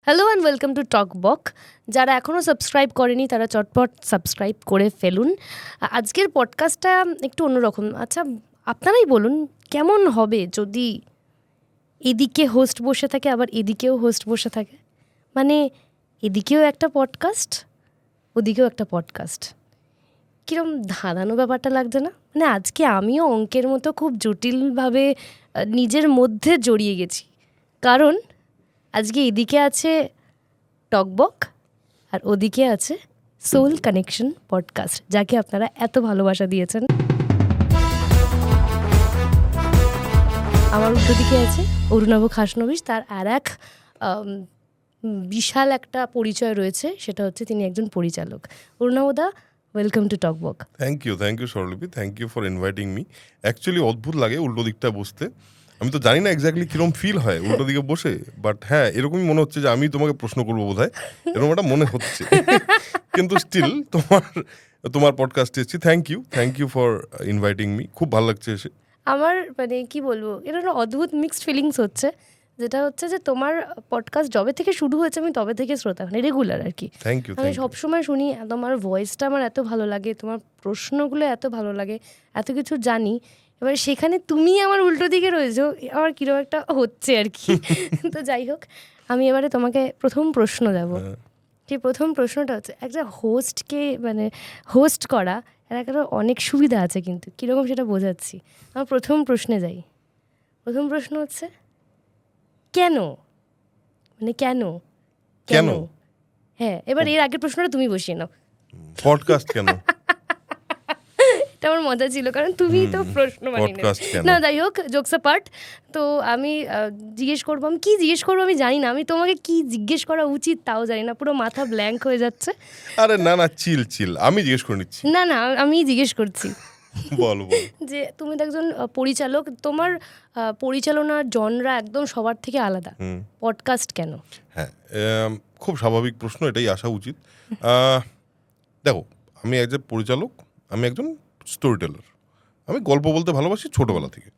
Hello and welcome to talk বক। যারা এখনও সাবস্ক্রাইব করেনি তারা চটপট সাবস্ক্রাইব করে ফেলুন। আজকের পডকাস্টটা একটু অন্যরকম। আচ্ছা, আপনারাই বলুন কেমন হবে যদি এদিকে হোস্ট বসে থাকে আবার এদিকেও হোস্ট বসে থাকে, মানে এদিকেও একটা পডকাস্ট ওদিকেও একটা পডকাস্ট। কীরকম ধাঁধানো ব্যাপারটা লাগছে না? মানে আজকে আমিও অঙ্কের মতো খুব জটিলভাবে নিজের মধ্যে জড়িয়ে গেছি, কারণ আজকে এদিকে আছে টকবক আর ওদিকে আছে সোল কানেকশন পডকাস্ট, যাকে আপনারা এত ভালোবাসা দিয়েছেন। আমার উল্টো দিকে আছে অরুণাভ খাসনবিশ। তার আর এক বিশাল একটা পরিচয় রয়েছে, সেটা হচ্ছে তিনি একজন পরিচালক। অরুণাভদা, ওয়েলকাম টু টকবক। Thank you Swaralipi, thank you for inviting me. Actually অদ্ভুত লাগে উল্টো দিকটা বসতে। আমি তো জানি না এক্স্যাক্টলি কিরকম ফিল হয় উল্টো দিকে বসে, বাট হ্যাঁ এরকমই মনে হচ্ছে যে আমি তোমাকে প্রশ্ন করবো বোধহয়, এরকম একটা মনে হচ্ছে। কিন্তু স্টিল তোমার পডকাস্টে এসেছি। Thank you for inviting me. খুব ভালো লাগছে এসে। আমার মানে কি বলবো, এটা একটা অদ্ভুত মিক্সড ফিলিংস হচ্ছে, যেটা হচ্ছে যে তোমার পডকাস্ট যবে থেকে শুরু হয়েছে আমি তবে থেকে শ্রোতা, মানে রেগুলার আর কি। Thank you. আমি সবসময় শুনি, তোমার ভয়েসটা আমার এত ভালো লাগে, তোমার প্রশ্নগুলো এত ভালো লাগে, এত কিছু জানি। এবার সেখানে তুমি আমার উল্টো দিকে রয়েছো, আমার কীরকম একটা হচ্ছে আর কি। তো যাই হোক, আমি এবারে তোমাকে প্রথম প্রশ্ন দেবো। যে প্রথম প্রশ্নটা হচ্ছে, একটা হোস্টকে মানে হোস্ট করা এর একটা অনেক সুবিধা আছে, কিন্তু কীরকম সেটা বোঝাচ্ছি। আমার প্রথম প্রশ্নে যাই। প্রথম প্রশ্ন হচ্ছে কেন, মানে কেন কেন? হ্যাঁ, এবার এর আগের প্রশ্নটা তুমি বসিয়ে নাও। পডকাস্ট কেন? এটা আমার মজা ছিল, কারণ তুমি তো প্রশ্ন বানিয়ে না। যাই হোক, জোকস পার্ট। তো আমি জিজ্ঞেস করবো, আমি কি জিজ্ঞেস করবো আমি জানি না, আমি তোমাকে কি জিজ্ঞেস করা উচিত তাও জানি না, পুরো মাথা ব্ল্যাঙ্ক হয়ে যাচ্ছে। আরে না চিল, আমি জিজ্ঞেস করে নিচ্ছি। না আমি জিজ্ঞেস করছি। বল যে তুমি তো একজন পরিচালক, তোমার পরিচালনার জনরা একদম সবার থেকে আলাদা, পডকাস্ট কেন? হ্যাঁ, খুব স্বাভাবিক প্রশ্ন, এটাই আসা উচিত। দেখো, আমি একজন পরিচালক, আমি একজন স্টোরি টেলার। আমি গল্প বলতে ভালোবাসি ছোটোবেলা থেকে।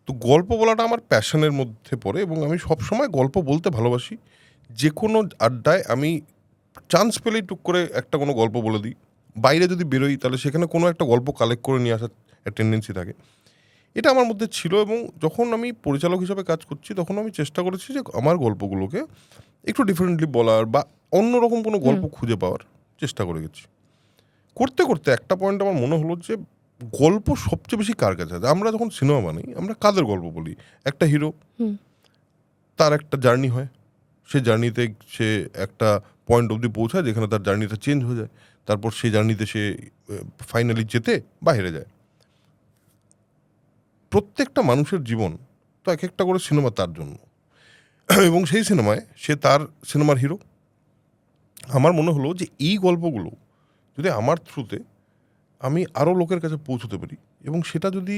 তো গল্প বলাটা আমার প্যাশনের মধ্যে পড়ে, এবং আমি সবসময় গল্প বলতে ভালোবাসি। যে কোনো আড্ডায় আমি চান্স পেলেই টুক করে একটা কোনো গল্প বলে দিই। বাইরে যদি বেরোই তাহলে সেখানে কোনো একটা গল্প কালেক্ট করে নিয়ে আসার টেন্ডেন্সি থাকে। এটা আমার মধ্যে ছিল, এবং যখন আমি পরিচালক হিসাবে কাজ করছি তখন আমি চেষ্টা করেছি যে আমার গল্পগুলোকে একটু ডিফারেন্টলি বলার বা অন্যরকম কোনো গল্প খুঁজে পাওয়ার চেষ্টা করে গেছি। করতে করতে একটা পয়েন্ট আমার মনে হলো যে গল্প সবচেয়ে বেশি কার কাছে আছে। আমরা যখন সিনেমা বানাই আমরা কাদের গল্প বলি? একটা হিরো, তার একটা জার্নি হয়, সে জার্নিতে সে একটা পয়েন্ট অবধি পৌঁছায় যেখানে তার জার্নিটা চেঞ্জ হয়ে যায়, তারপর সেই জার্নিতে সে ফাইনালি যেতে বাইরে যায়। প্রত্যেকটা মানুষের জীবন তো এক একটা করে সিনেমা তার জন্য, এবং সেই সিনেমায় সে তার সিনেমার হিরো। আমার মনে হলো যে এই গল্পগুলো যদি আমার থ্রুতে আমি আরও লোকের কাছে পৌঁছতে পারি, এবং সেটা যদি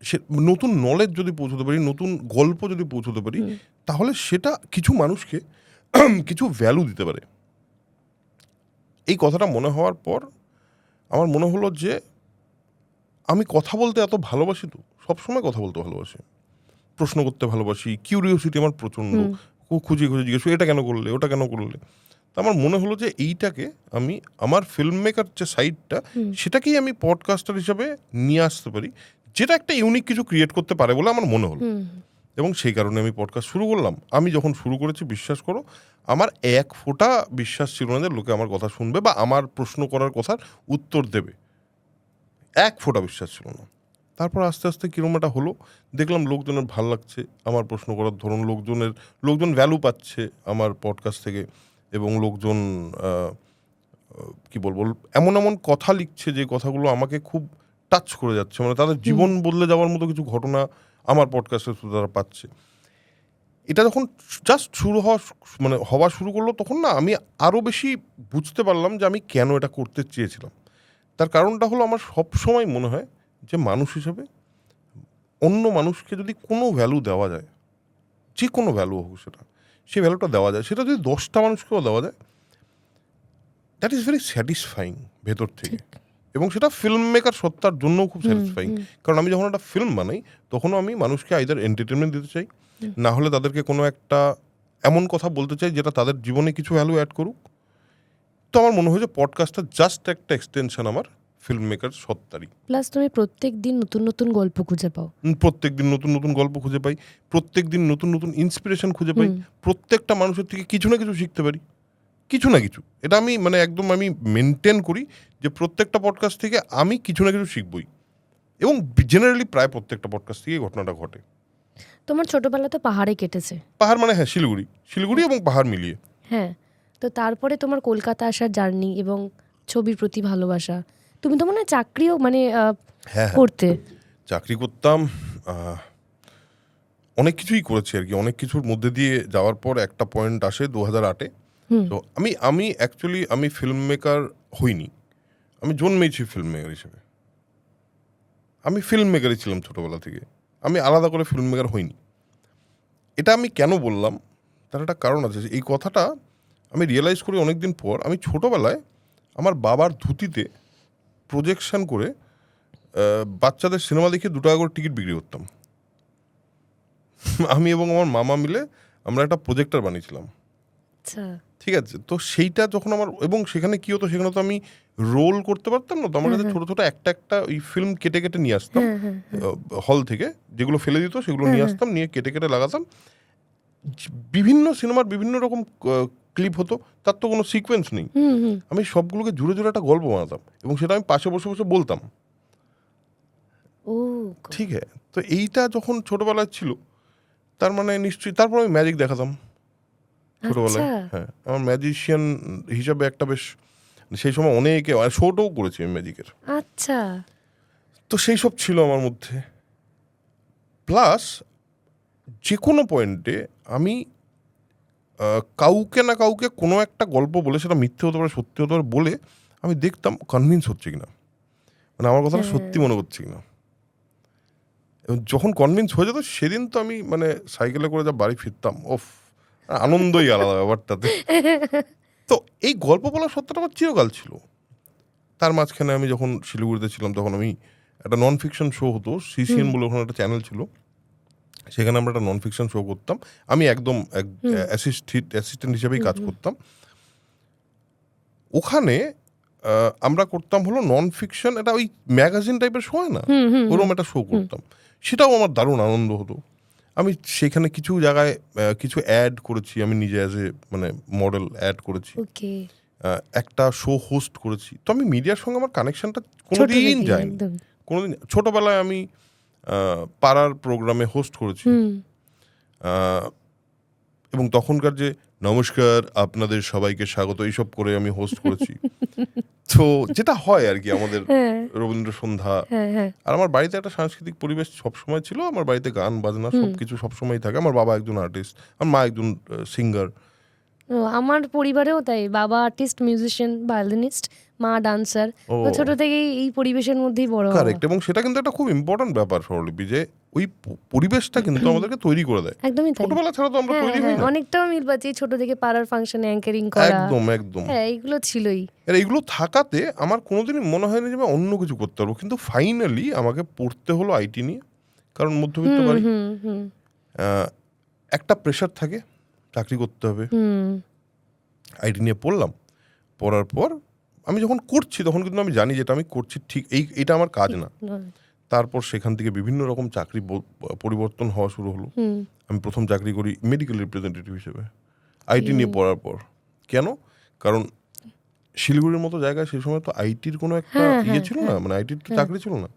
সে নতুন নলেজ যদি পৌঁছতে পারি, নতুন গল্প যদি পৌঁছতে পারি, তাহলে সেটা কিছু মানুষকে কিছু ভ্যালু দিতে পারে। এই কথাটা মনে হওয়ার পর আমার মনে হলো যে আমি কথা বলতে এত ভালোবাসি, তো সবসময় কথা বলতে ভালোবাসি, প্রশ্ন করতে ভালোবাসি, কিউরিওসিটি আমার প্রচণ্ড, খুঁজে জিজ্ঞেস এটা কেন করলে, ওটা কেন করলে। তো আমার মনে হলো যে এইটাকে আমি আমার ফিল্ম মেকার যে সাইডটা, সেটাকেই আমি পডকাস্টার হিসাবে নিয়ে আসতে পারি, যেটা একটা ইউনিক কিছু ক্রিয়েট করতে পারে বলে আমার মনে হলো। এবং সেই কারণে আমি পডকাস্ট শুরু করলাম। আমি যখন শুরু করেছি, বিশ্বাস করো আমার এক ফোঁটা বিশ্বাস ছিল না যে লোকে আমার কথা শুনবে বা আমার প্রশ্ন করার কথার উত্তর দেবে, এক ফোঁটা বিশ্বাস ছিল না। তারপর আস্তে আস্তে কীরকম একটা হলো, দেখলাম লোকজনের ভাল লাগছে আমার প্রশ্ন করার ধরন, লোকজন ভ্যালু পাচ্ছে আমার পডকাস্ট থেকে, এবং লোকজন কি বলবো এমন কথা লিখছে যে কথাগুলো আমাকে খুব টাচ করে যাচ্ছে, মানে তাদের জীবন বদলে যাওয়ার মতো কিছু ঘটনা আমার পডকাস্টের থ্রুতে তারা পাচ্ছে। এটা যখন জাস্ট হওয়া শুরু করলো, তখন না আমি আরও বেশি বুঝতে পারলাম যে আমি কেন এটা করতে চেয়েছিলাম। তার কারণটা হলো, আমার সবসময় মনে হয় যে মানুষ হিসেবে অন্য মানুষকে যদি কোনো ভ্যালু দেওয়া যায়, যে কোনো ভ্যালু হোক সেটা, সেই ভ্যালুটা দেওয়া যায়, সেটা যদি 10টা মানুষকেও দেওয়া যায়, দ্যাট ইজ ভেরি স্যাটিসফাইং ভেতর থেকে। এবং সেটা ফিল্ম মেকার সত্তার জন্যও খুব স্যাটিসফাইং, কারণ আমি যখন একটা ফিল্ম বানাই তখনও আমি মানুষকে আইদার এন্টারটেনমেন্ট দিতে চাই, না হলে তাদেরকে কোনো একটা এমন কথা বলতে চাই যেটা তাদের জীবনে কিছু ভ্যালু অ্যাড করুক। তো আমার মনে হয় যে পডকাস্টটা জাস্ট একটা এক্সটেনশন আমার ফিল্ম মেকার সত্তারই। প্লাস তুমি প্রত্যেক দিন নতুন নতুন গল্প খুঁজে পাও। প্রত্যেক দিন নতুন নতুন গল্প খুঁজে পাই, প্রত্যেক দিন নতুন নতুন ইন্সপিরেশন খুঁজে পাই, প্রত্যেকটা মানুষের থেকে কিছু না কিছু শিখতে পারি, কিছু না কিছু। এটা আমি মানে একদম আমি মেনটেন করি যে প্রত্যেকটা পডকাস্ট থেকে আমি কিছু না কিছু শিখবই, এবং জেনারেলি প্রায় প্রত্যেকটা পডকাস্ট থেকে ঘটনাটা ঘটে। তোমার ছোটবেলা তো পাহাড়ে কেটেছে। পাহাড় মানে হ্যাঁ, শিলিগুড়ি এবং পাহাড় মিলিয়ে। হ্যাঁ, তো তারপরে তোমার কলকাতা আসার জার্নি এবং ছবির প্রতি ভালোবাসা। তুমি তো মনে হয় চাকরিও মানে হ্যাঁ, করতে। চাকরি করতাম, অনেক কিছুই করেছি আর কি। অনেক কিছুর মধ্যে দিয়ে যাওয়ার পর একটা পয়েন্ট আসে 2008-এ। তো আমি অ্যাকচুয়ালি আমি ফিল্ম মেকার হইনি, আমি জন্মেইছি ফিল্ম মেকার হিসেবে। আমি ফিল্ম মেকারই ছিলাম ছোটোবেলা থেকে, আমি আলাদা করে ফিল্ম মেকার হইনি। এটা আমি কেন বললাম তার একটা কারণ আছে। এই কথাটা আমি রিয়েলাইজ করি অনেকদিন পর। আমি ছোটোবেলায় আমার বাবার ধুতিতে প্রজেকশন করে বাচ্চাদের সিনেমা দেখে 2 টাকা করে টিকিট বিক্রি করতাম। আমি এবং আমার মামা মিলে আমরা একটা প্রজেক্টর বানিয়েছিলাম। আচ্ছা, ঠিক আছে, তো সেইটা যখন আমার, এবং সেখানে কি হতো, সেখানে তো আমি রোল করতে পারতাম না, তো আমার কাছে ছোটো ছোটো একটা একটা ওই ফিল্ম কেটে কেটে নিয়ে আসতাম হল থেকে, যেগুলো ফেলে দিত সেগুলো নিয়ে আসতাম, নিয়ে কেটে কেটে লাগাতাম। বিভিন্ন সিনেমার বিভিন্ন রকম ক্লিপ হতো, তার তো কোনো সিকোয়েন্স নেই। আমি সবগুলোকে জুড়ে জুড়ে একটা গল্প বানাতাম এবং সেটা আমি পাশে বসে বসে বলতাম। ও ঠিক আছে, তো এইটা যখন ছোটবেলায় ছিল, তার মানে নিশ্চয়ই তারপর আমি ম্যাজিক দেখাতাম ছোটবেলায়। হ্যাঁ, আমার ম্যাজিশিয়ান হিসাবে একটা বেশ, সেই সময় অনেকে শোটাও করেছি আমি ম্যাজিকের। আচ্ছা, তো সেই সব ছিল আমার মধ্যে। প্লাস যে কোনো পয়েন্টে আমি কাউকে না কাউকে কোনো একটা গল্প বলে, সেটা মিথ্যে হতে পারে সত্যি হতে পারে, বলে আমি দেখতাম কনভিন্স হচ্ছে কিনা, মানে আমার কথাটা সত্যি মনে করছে কিনা। এবং যখন কনভিন্স হয়ে যেত সেদিন তো আমি মানে সাইকেলে করে যা বাড়ি ফিরতাম, ওফ, আনন্দই আলাদা ব্যাপারটাতে। তো এই গল্প বলার সত্যটা আমার চিরকাল ছিল। তার মাঝখানে আমি যখন শিলিগুড়িতে ছিলাম তখন আমি একটা নন ফিকশন শো হতো, সিসিএন বলে ওখানে একটা চ্যানেল ছিল, সেখানে আমরা একটা নন ফিকশন শো করতাম। আমি একদম অ্যাসিস্ট্যান্ট হিসেবেই কাজ করতাম ওখানে। আমরা করতাম হলো নন ফিকশন, এটা ওই ম্যাগাজিন টাইপের শো হয় না, ওরকম একটা শো করতাম। সেটাও আমার দারুণ আনন্দ হতো। আমি সেখানে কিছু জায়গায় কিছু অ্যাড করেছি, আমি নিজে অ্যাজ এ মানে মডেল অ্যাড করেছি, একটা শো হোস্ট করেছি। তো আমি মিডিয়ার সঙ্গে আমার কানেকশনটা কোনোদিন যায়নি, কোনোদিন। ছোটবেলায় আমি পাড়ার প্রোগ্রামে হোস্ট করেছি, এবং তখনকার যে নমস্কার আপনাদের সবাইকে স্বাগত এইসব করে আমি হোস্ট করেছি। তো যেটা হয় আর কি আমাদের রবীন্দ্র সন্ধ্যা। আর আমার বাড়িতে একটা সাংস্কৃতিক পরিবেশ সবসময় ছিল, আমার বাড়িতে গান বাজনা সবকিছু সবসময় থাকে। আমার বাবা একজন আর্টিস্ট, আমার মা একজন সিঙ্গার। আমার পরিবারেও তাই, বাবা আর্টিস্ট, মিউজিশিয়ান, ভায়োলিনিস্ট, মা ডান্সার। তো ছোট থেকেই এই পরিবেশের মধ্যেই বড় হওয়া। কারেক্ট, এবং সেটা কিন্তু একটা খুব ইম্পর্টেন্ট ব্যাপার স্বরলিপি, যে ওই পরিবেশটা কিন্তু আমাদেরকে তৈরি করে দেয়। একদমই তাই, ছোটবেলা ছাড়া তো আমরা তৈরি হই না। অনেকটাও মিল পাচ্ছি, ছোট থেকে পাড়ার ফাংশনে অ্যাঙ্কারিং করা, একদম একদম, হ্যাঁ এইগুলো ছিলই। আর এইগুলো থাকাতে আমার কোনোদিনই মনে হয়নি যে আমি অন্য কিছু করতে পারবো। কিন্তু ফাইনালি আমাকে পড়তে হলো আইটি নিয়ে, কারণ মধ্যবিত্ত বাড়ি, একটা প্রেশার থাকে, চাকরি করতে হবে। আইটি নিয়ে পড়লাম, পড়ার পর আমি যখন করছি তখন কিন্তু আমি জানি যেটা আমি করছি ঠিক এইটা আমার কাজ না। তারপর সেখান থেকে বিভিন্ন রকম চাকরি পরিবর্তন হওয়া শুরু হলো। আমি প্রথম চাকরি করি মেডিকেল রিপ্রেজেন্টেটিভ হিসেবে আইটি নিয়ে পড়ার পর। কেন? কারণ শিলিগুড়ির মতো জায়গায় সেই সময় তো আইটির কোনো একটা ইয়ে ছিল না, মানে আইটির তো চাকরি ছিল না।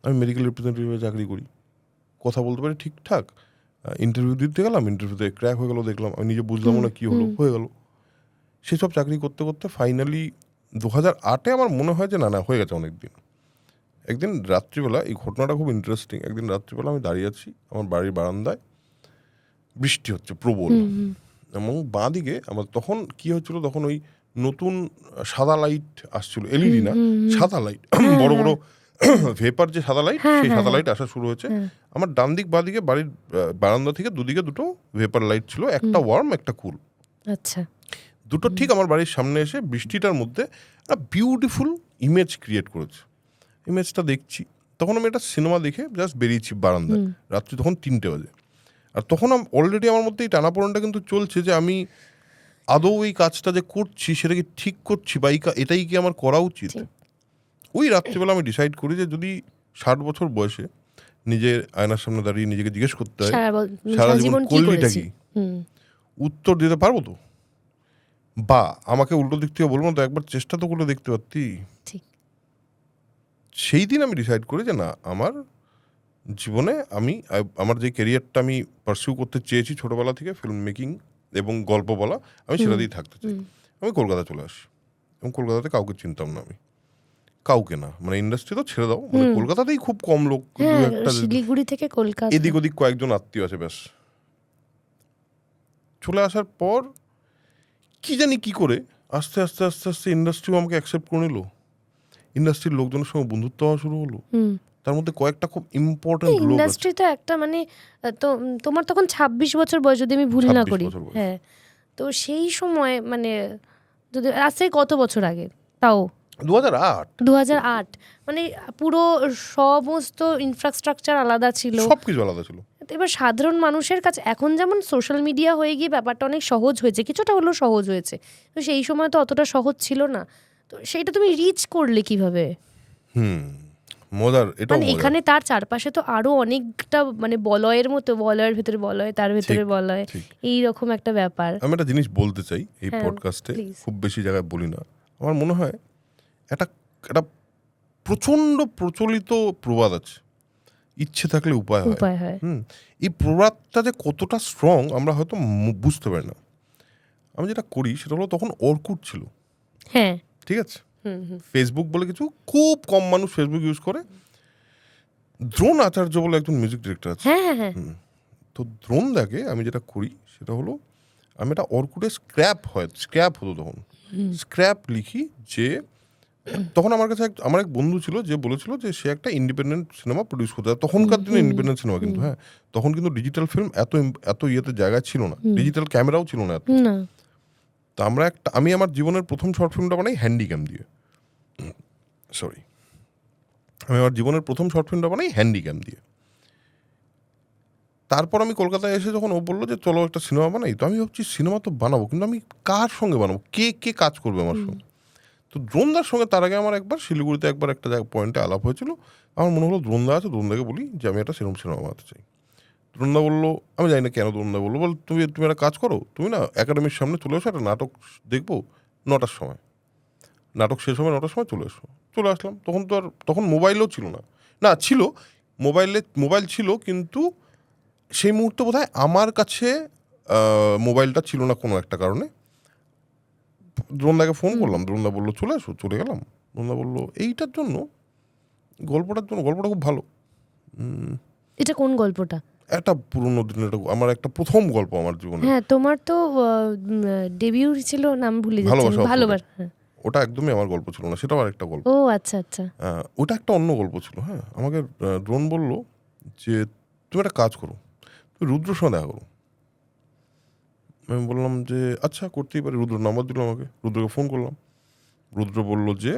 আমি মেডিকেল রিপ্রেজেন্টেটিভ হিসেবে চাকরি করি, কথা বলতে পারি ঠিকঠাক। ইন্টারভিউ দিতে গেলাম, ইন্টারভিউতে ক্র্যাক হয়ে গেল, দেখলাম আমি নিজে বুঝলাম না কী হলো, হয়ে গেল। সেসব চাকরি করতে করতে ফাইনালি 2008-এ আমার মনে হয় যে না হয়ে গেছে অনেক দিন। একদিন রাত্রিবেলা, এই ঘটনাটা খুব ইন্টারেস্টিং, একদিন রাত্রিবেলা আমি দাঁড়িয়ে আছি আমার বাড়ির বারান্দায়, বৃষ্টি হচ্ছে প্রবল, এবং বাঁ দিকে আমার তখন কি হচ্ছিল, তখন ওই নতুন সাদা লাইট আসছিল, এলইডি না, সাদা লাইট, বড় বড় ভেপার যে সাদা লাইট, সেই সাদা লাইট আসা শুরু হয়েছে। আমার ডান দিক বাঁ দিকে বাড়ির বারান্দা থেকে দুদিকে দুটো ভেপার লাইট ছিল, একটা ওয়ার্ম একটা কুল। আচ্ছা, দুটো ঠিক আমার বাড়ির সামনে এসে বৃষ্টিটার মধ্যে একটা বিউটিফুল ইমেজ ক্রিয়েট করেছে। ইমেজটা দেখছি, তখন আমি একটা সিনেমা দেখে জাস্ট বেরিয়েছি বারান্দায়, রাত্রি তখন 3টে বাজে। আর তখন অলরেডি আমার মধ্যে এই টানাপোড়েনটা কিন্তু চলছে যে আমি আদৌ এই কাজটা যে করছি সেটা কি ঠিক করছি, বা এটাই কি আমার করা উচিত। ঠিক। ওই রাত্রিবেলা আমি ডিসাইড করি যে যদি 60 বছর বয়সে নিজের আয়নার সামনে দাঁড়িয়ে নিজেকে জিজ্ঞেস করতে হয় সারা জীবন করলিটা কি, উত্তর দিতে পারবো তো, বা আমাকে উল্টো দিক থেকে বলবো না তো একবার চেষ্টা তো করে দেখতে পারতি। ঠিক। সেই দিন আমি ডিসাইড করি যে না, আমার জীবনে আমি আমার যে ক্যারিয়ারটা আমি পারসিউ করতে চেয়েছি ছোটবেলা থেকে, ফিল্ম মেকিং এবং গল্প বলা, আমি সেটা দিয়েই থাকতে চাই। আমি কলকাতা চলে আসি এবং কলকাতাতে কাউকে চিনতাম না, আমি কাউকে না, মানে ইন্ডাস্ট্রি তো ছেড়ে দাও, মানে কলকাতাতেই খুব কম লোক, একটা শিলিগুড়ি থেকে কলকাতা, এদিক ওদিক কয়েকজন আত্মীয় আছে ব্যাস। চলে আসার পর কি জানি কি করে আস্তে আস্তে আস্তে আস্তে ইন্ডাস্ট্রিও আমাকে অ্যাকসেপ্ট করে নিল, ইন্ডাস্ট্রির লোকজনের সঙ্গে বন্ধুত্ব হওয়া শুরু হলো। তার মধ্যে কয়েকটা খুব ইম্পর্টেন্ট লোক আছে। ইন্ডাস্ট্রি তো একটা মানে তো তোমার তখন 26 বছর বয়স যদি আমি ভুল না করি। হ্যাঁ, তো সেই সময় মানে যদি আজকে কত বছর আগে, তাও 2008, মানে পুরো সমস্ত ইনফ্রাস্ট্রাকচার আলাদা ছিল, সবকিছু আলাদা ছিল। এবার সাধারণ মানুষের কাছে এখন যেমন সোশ্যাল মিডিয়া হয়ে গিয়ে ব্যাপারটা অনেক সহজ হয়েছে, কিছুটা হলেও সহজ হয়েছে, তো সেই সময় তো অতটা সহজ ছিল না। তো সেইটা তুমি রিচ করলে কিভাবে? মজার এটা, মানে এখানে তার চারপাশে তো আরো অনেকটা মানে বলয়ের মতো, বলয়ের ভেতরে বলয়, তার ভেতরে বলয়, এইরকম একটা ব্যাপার। আমি একটা জিনিস বলতে চাই এই পডকাস্টে, খুব বেশি জায়গায় বলি না। আমার মনে হয় একটা প্রচন্ড প্রচলিত প্রবাদ আছে, ইচ্ছে থাকলে উপায় হয়। এই প্রবাদটা যে কতটা স্ট্রং আমরা হয়তো বুঝতে পারি না। আমি যেটা করি সেটা হলো, তখন অর্কুট ছিল, হ্যাঁ ঠিক আছে, ফেসবুক বলে কিছু খুব কম মানুষ ফেসবুক ইউজ করে। দ্রোণ আচার্য বলে একজন মিউজিক ডিরেক্টর আছে, তো দ্রোণ দাকে আমি যেটা করি সেটা হলো, আমি একটা অর্কুটে স্ক্র্যাপ হতো তখন, স্ক্র্যাপ লিখি যে, তখন আমার কাছে আমার এক বন্ধু ছিল যে বলেছিল যে সে একটা ইন্ডিপেন্ডেন্ট সিনেমা প্রডিউস করতে চায়। তখনকার দিনে ইন্ডিপেন্ডেন্ট সিনেমা কিন্তু, হ্যাঁ, তখন কিন্তু ডিজিটাল ফিল্ম এত ইয়েতে জায়গায় ছিল না, ডিজিটাল ক্যামেরাও ছিল না এত। তো আমি আমার জীবনের প্রথম শর্ট ফিল্মটা বানাই হ্যান্ডিক্যাম দিয়ে, তারপর আমি কলকাতায় এসে যখন ও বললো যে চলো একটা সিনেমা বানাই, তো আমি ভাবছি সিনেমা তো বানাবো, কিন্তু আমি কার সঙ্গে বানাবো, কে কাজ করবে আমার সঙ্গে। তো দ্রোণদার সঙ্গে তার আগে আমার একবার শিলিগুড়িতে একটা পয়েন্টে আলাপ হয়েছিল। আমার মনে হলো দ্রোণদা আছে, দ্রোণদাকে বলি যে আমি একটা সেরকম সিনেমা বানাতে চাই। দ্রোণদা বললো, আমি জানি না কেন দ্রোণদা বললো, তুমি একটা কাজ করো, তুমি না একাডেমির সামনে চলে এসো, একটা নাটক দেখবো 9টার সময়, নাটক শেষ হবে 9টার সময়, চলে এসো। চলে আসলাম। তখন মোবাইলও ছিল না, ছিল মোবাইল ছিল, কিন্তু সেই মুহূর্তে বোধহয় আমার কাছে মোবাইলটা ছিল না কোনো একটা কারণে। দ্রোণদাকে ফোন করলাম, দ্রোণদা বললো চলে এসো, চলে গেলাম। দ্রোণদা বললো এইটার জন্য, গল্পটা খুব ভালো। এটা কোন গল্পটা? একটা পুরোনো দিনের আমার একটা প্রথম গল্প আমার জীবনে। হ্যাঁ, তোমার তো ডেবিউ ছিল, নাম ভুলে যাচ্ছি, ভালোবাসা। ওটা একদমই আমার গল্প ছিল না, সেটাও আরেকটা গল্প। ও আচ্ছা আচ্ছা। ওটা একটা অন্য গল্প ছিল। হ্যাঁ, আমাকে দ্রোণ বললো যে তুমি একটা কাজ করো, তুমি রুদ্রর সঙ্গে দেখা করো। আমি বললাম যে আচ্ছা, করতেই পারি। রুদ্র নাম্বার দিল আমাকে, রুদ্রকে ফোন করলাম। রুদ্র বলল যে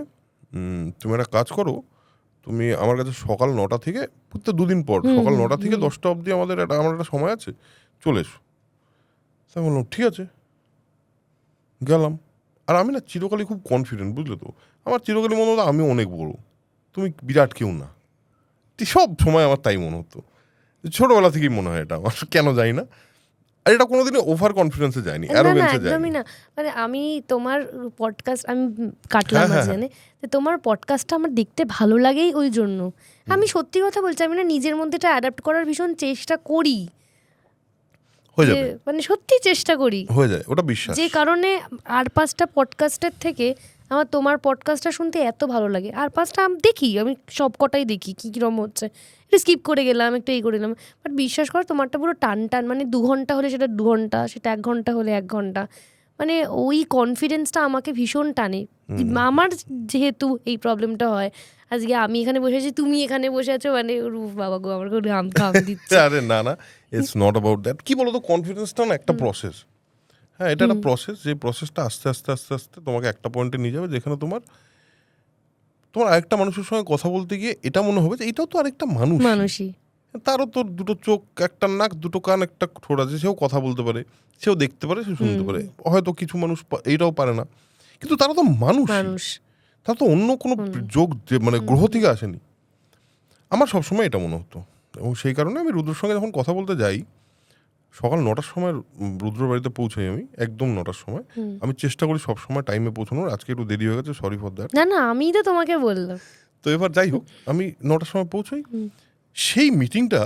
তুমি একটা কাজ করো, তুমি আমার কাছে সকাল 9টা থেকে, প্রত্যেক 2 দিন পর সকাল 9টা থেকে 10টা অবধি আমার একটা সময় আছে, চলে এসো। তাই বললাম ঠিক আছে, গেলাম। আর আমি না চিরকালই খুব কনফিডেন্ট, বুঝলে তো, আমার চিরকালই মনে হতো আমি অনেক বড়, তুমি বিরাট কেউ না। সব সময় আমার তাই মনে হতো, ছোটবেলা থেকেই মনে হয় এটা আমার, কেন জানি না। আর এটা কোনোদিনই ওভার কনফিডেন্সে যায়নি, অ্যারোগেন্সে যায়নি। একদমই না। মানে আমি তোমার পডকাস্ট আমি কাটলাম মাঝখানে, তোমার পডকাস্টটা আমার দেখতে ভালো লাগেই ওই জন্য। আমি সত্যি কথা বলছি, আমি না নিজের মধ্যে এটা অ্যাডাপ্ট করার ভীষণ চেষ্টা করি, হয়ে যাবে, মানে সত্যি চেষ্টা করি, হয়ে যায়, ওটা বিশ্বাস। যে কারণে আর 5টা পডকাস্টের থেকে আমার তোমার পডকাস্টটা শুনতে এত ভালো লাগে। আর 5টা আমি দেখি, আমি সব কটাই দেখি কীরকম হচ্ছে, একটু স্কিপ করে গেলাম, একটু এই করে গেলাম, বাট বিশ্বাস করো তোমারটা পুরো টান, মানে 2 ঘন্টা হলে সেটা 2 ঘন্টা, সেটা 1 ঘন্টা হলে 1 ঘন্টা, মানে ওই কনফিডেন্সটা আমাকে ভীষণ টানে। আমার যেহেতু এই প্রবলেমটা হয়, আজকে আমি এখানে বসে আছি, তুমি এখানে বসে আছো, মানে বাবা গো, আমার ঘাম দিচ্ছে। আরে না, ইটস নট অ্যাবাউট দ্যাট। কি বলতো, কনফিডেন্সটা না একটা প্রসেস। হ্যাঁ, এটা একটা প্রসেস, যে প্রসেসটা আস্তে আস্তে আস্তে আস্তে তোমাকে একটা পয়েন্টে নিয়ে যাবে, যেখানে তোমার আরেকটা মানুষের সঙ্গে কথা বলতে গিয়ে এটা মনে হবে যে এটাও তো আরেকটা মানুষই। তারও তো দুটো চোখ, একটা নাক, দুটো কান, একটা ঠোঁট আছে, সেও কথা বলতে পারে, সেও দেখতে পারে, সেও শুনতে পারে। হয়তো কিছু মানুষ এইটাও পারে না, কিন্তু তারা তো মানুষ, তারা তো অন্য কোনো যোগ মানে গ্রহ থেকে আসেনি। আমার সবসময় এটা মনে হতো, এবং সেই কারণে আমি রুদ্রর সঙ্গে যখন কথা বলতে যাই, সকাল 9টার সময় রুদ্র বাড়িতে পৌঁছাই, আমি একদম 9টার সময়। আমি চেষ্টা করি সবসময় টাইমে পৌঁছানোর, আজকে একটু দেরি হয়ে গেছে, সরি ফর দ্যাট। না আমি তো তোমাকে বললাম। তো এবার যাই হোক, আমি 9টার সময় পৌঁছাই, সেই মিটিংটা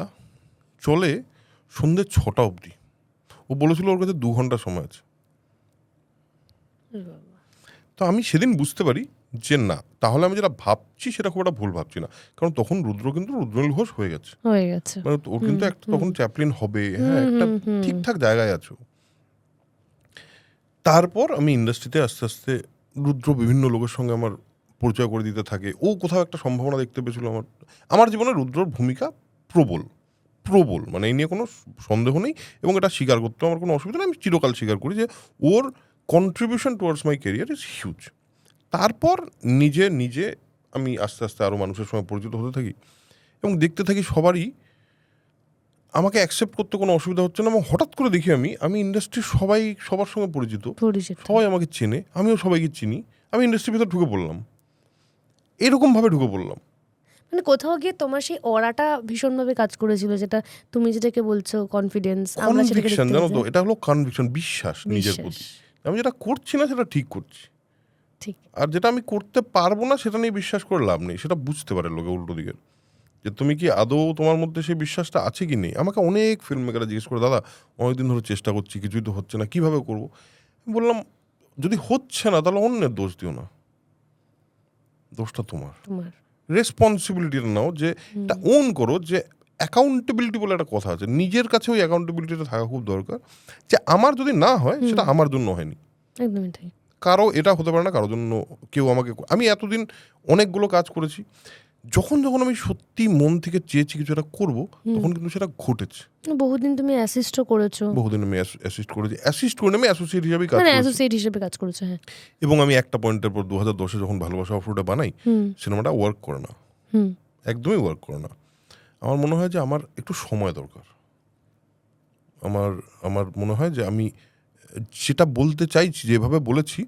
চলে সন্ধ্যে 6টা অবধি। ও বলেছিল ওর কাছে 2 ঘন্টা সময় আছে। তো আমি সেদিন বুঝতে পারি যে না, তাহলে আমি যেটা ভাবছি সেটা খুব একটা ভুল ভাবছি না, কারণ তখন রুদ্র কিন্তু রুদ্রনীল ঘোষ হয়ে গেছে, মানে ওর কিন্তু একটা তখন চ্যাপলিন হবে, হ্যাঁ, একটা ঠিকঠাক জায়গায় আছো। তারপর আমি ইন্ডাস্ট্রিতে আস্তে আস্তে রুদ্র বিভিন্ন লোকের সঙ্গে আমার পরিচয় করে দিতে থাকে। ও কোথাও একটা সম্ভাবনা দেখতে পেয়েছিল আমার জীবনে। রুদ্রর ভূমিকা প্রবল, মানে এই নিয়ে কোনো সন্দেহ নেই, এবং এটা স্বীকার করতে আমার কোনো অসুবিধা নেই। আমি চিরকাল স্বীকার করি যে ওর contribution towards my career is huge. তারপর নিজে আমি আস্তে আস্তে আরও মানুষের সঙ্গে পরিচিত হতে থাকি, এবং দেখতে থাকি সবারই আমাকে অ্যাকসেপ্ট করতে কোনো অসুবিধা হচ্ছে না, এবং হঠাৎ করে দেখি আমি ইন্ডাস্ট্রির সবার সঙ্গে পরিচিত, সবাই আমাকে চেনে, আমিও সবাইকে চিনি। আমি ইন্ডাস্ট্রির ভিতরে ঢুকে পড়লাম, এরকমভাবে ঢুকে পড়লাম। মানে কোথাও গিয়ে তোমার সেই অরাটা ভীষণভাবে কাজ করেছিল, যেটা তুমি যেটাকে বলছো কনফিডেন্স, কনভিকশন, জানো তো, এটা হলো কনভিকশন, বিশ্বাস নিজের প্রতি। আমি যেটা করছি না সেটা ঠিক করছি, ঠিক। আর যেটা আমি করতে পারবো না সেটা নিয়ে বিশ্বাস করে লাভ নেই। সেটা বুঝতে পারে লোকে উল্টো দিকের, যে তুমি কি আদৌ তোমার মধ্যে সেই বিশ্বাসটা আছে কি নেই। আমাকে অনেক ফিল্ম মেকাররা জিজ্ঞেস করে, দাদা অনেকদিন ধরে চেষ্টা করছি, কিছুই তো হচ্ছে না, কিভাবে করবো। বললাম, যদি হচ্ছে না তাহলে অন্যের দোষ দিও না, দোষটা তোমার। রেসপন্সিবিলিটিটা নাও, যে এটা ওন করো, যে অ্যাকাউন্টেবিলিটি বলে একটা কথা আছে, নিজের কাছে ওই অ্যাকাউন্টেবিলিটিটা থাকা খুব দরকার, যে আমার যদি না হয় সেটা আমার জন্য হয়নি, একদমই তাই। কারো এটা হতে পারে না, কারোর জন্য কেউ আমাকে। আমি এতদিন অনেকগুলো কাজ করেছি, যখন আমি সত্যি মন থেকে চেয়েছি কিছু একটা করবো, তখন কিন্তু সেটা ঘটেছে। বহুদিন তুমি অ্যাসিস্টও করেছো। বহুদিন আমি অ্যাসিস্ট করেছি, অ্যাসিস্ট করে আমি অ্যাসোসিয়েট হিসেবে কাজ মানে করেছি, অ্যাসোসিয়েট হিসেবে কাজ করেছো, হ্যাঁ। এবং আমি একটা পয়েন্টের পর 2010-এ যখন ভালোবাসা অফরোডে বানাই, সিনেমাটা ওয়ার্ক করে না, একদমই ওয়ার্ক করে না। আমার মনে হয় যে আমার একটু সময় দরকার। আমার মনে হয় যে আমি যেটা বলতে চাইছি, যেভাবে বলেছি,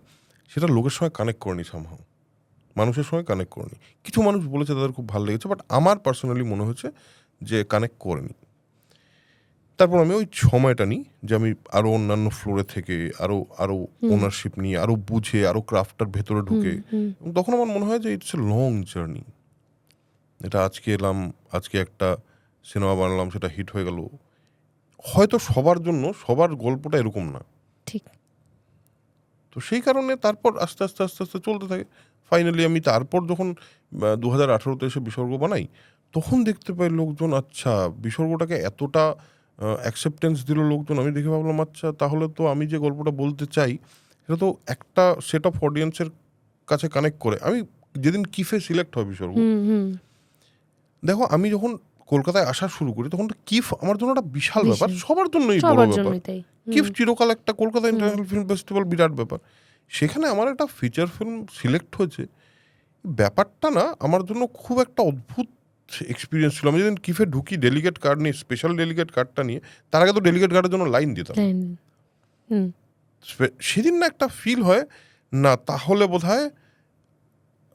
সেটা লোকের সঙ্গে কানেক্ট করেনি, সামহাও মানুষের সঙ্গে কানেক্ট করেনি। কিছু মানুষ বলেছে তাদের খুব ভালো লেগেছে, বাট আমার পার্সোনালি মনে হয়েছে যে কানেক্ট করেনি। তারপর আমি ওই সময়টা নিই যে আমি আরও অন্যান্য ফ্লোরে থেকে আরও ওনারশিপ নিয়ে, আরও বুঝে, আরও ক্রাফটার ভেতরে ঢুকে, এবং তখন আমার মনে হয় যে ইটস এ লং জার্নি। এটা আজকে এলাম, আজকে একটা সিনেমা বানালাম, সেটা হিট হয়ে গেল, হয়তো সবার জন্য সবার গল্পটা এরকম না, ঠিক। তো সেই কারণে তারপর আস্তে আস্তে আস্তে আস্তে চলতে থাকে। ফাইনালি আমি তারপর যখন 2018-তে এসে বিসর্গ বানাই, তখন দেখতে পাই লোকজন, আচ্ছা বিসর্গটাকে এতটা অ্যাকসেপ্টেন্স দিল লোকজন। আমি দেখে ভাবলাম, আচ্ছা তাহলে তো আমি যে গল্পটা বলতে চাই সেটা তো একটা সেট অফ অডিয়েন্সের কাছে কানেক্ট করে। আমি যেদিন কিফে সিলেক্ট হয় বিসর্গ, দেখো আমি যখন কলকাতায় আসা শুরু করি, তখন কিফ আমার জন্য একটা বিশাল ব্যাপার, সবার জন্যই বড় ব্যাপার। কিফ চিরকাল একটা কলকাতা ইন্টারন্যাশনাল ফিল্ম ফেস্টিভ্যাল, বিরাট ব্যাপার। সেখানে আমার একটা ফিচার ফিল্ম সিলেক্ট হয়েছে, ব্যাপারটা না আমার জন্য খুব একটা অদ্ভুত এক্সপিরিয়েন্স ছিল। আমি যেদিন কিফে ঢুকি ডেলিগেট কার্ড নিয়ে, স্পেশাল ডেলিগেট কার্ডটা নিয়ে, তার আগে তো ডেলিগেট কার্ডের জন্য লাইন দিতাম, সেদিন না একটা ফিল হয়, না তাহলে বোধহয়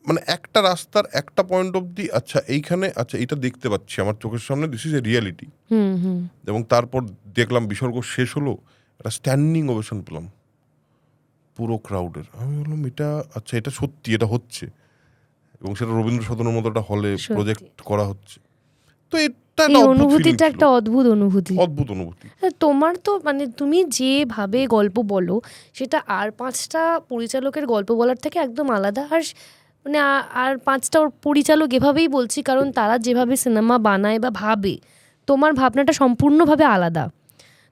মানে একটা রাস্তার একটা পয়েন্ট অবধি, আচ্ছা এইখানে, আচ্ছা এটা দেখতে পাচ্ছি আমার চোখের সামনে, দিস ইজ এ রিয়ালিটি। এবং তারপর দেখলাম বিসর্গ শেষ হলো, একটা স্ট্যান্ডিং ওভেশন পেলাম পুরো ক্রাউডের। আমি বললাম, এটা আচ্ছা, এটা সত্যি, এটা হচ্ছে, এবং সেটা রবীন্দ্র সদনের মতো একটা হলে প্রজেক্ট করা হচ্ছে। তো এটা অনুভূতিটা একটা অদ্ভুত অনুভূতি। তোমার তো মানে তুমি যেভাবে গল্প বলো, সেটা আর 5টা পরিচালকের গল্প বলার থেকে একদম আলাদা। আর মানে আর 5টা পরিচালক এভাবেই বলছি, কারণ তারা যেভাবে সিনেমা বানায় বা ভাবে, তোমার ভাবনাটা সম্পূর্ণভাবে আলাদা।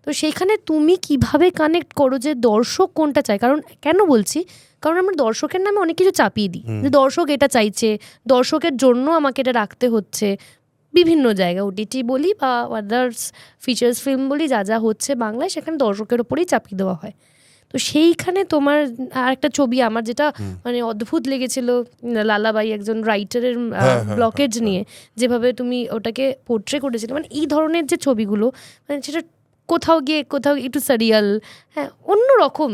তো সেইখানে তুমি কিভাবে কানেক্ট করো যে দর্শক কোনটা চায়? কারণ কেন বলছি, কারণ আমরা দর্শকের নামে অনেক কিছু চাপিয়ে দিই, যে দর্শক এটা চাইছে, দর্শকের জন্য আমাকে এটা রাখতে হচ্ছে। বিভিন্ন জায়গায় ওটিটি বলি বা আদার্স ফিচার্স ফিল্ম বলি, যা যা হচ্ছে বাংলায়, সেখানে দর্শকের ওপরেই চাপিয়ে দেওয়া হয়। তো তো সেইখানে তোমার আর একটা ছবি আমার যেটা মানে অদ্ভুত লেগেছিল, লালাবাই একজন রাইটারের ব্লকেজ নিয়ে যেভাবে তুমি ওটাকে পোর্ট্রে করেছিলে, মানে এই ধরনের যে ছবিগুলো, মানে সেটা কোথাও গিয়ে কোথাও একটু সারিয়াল, হ্যাঁ অন্যরকম,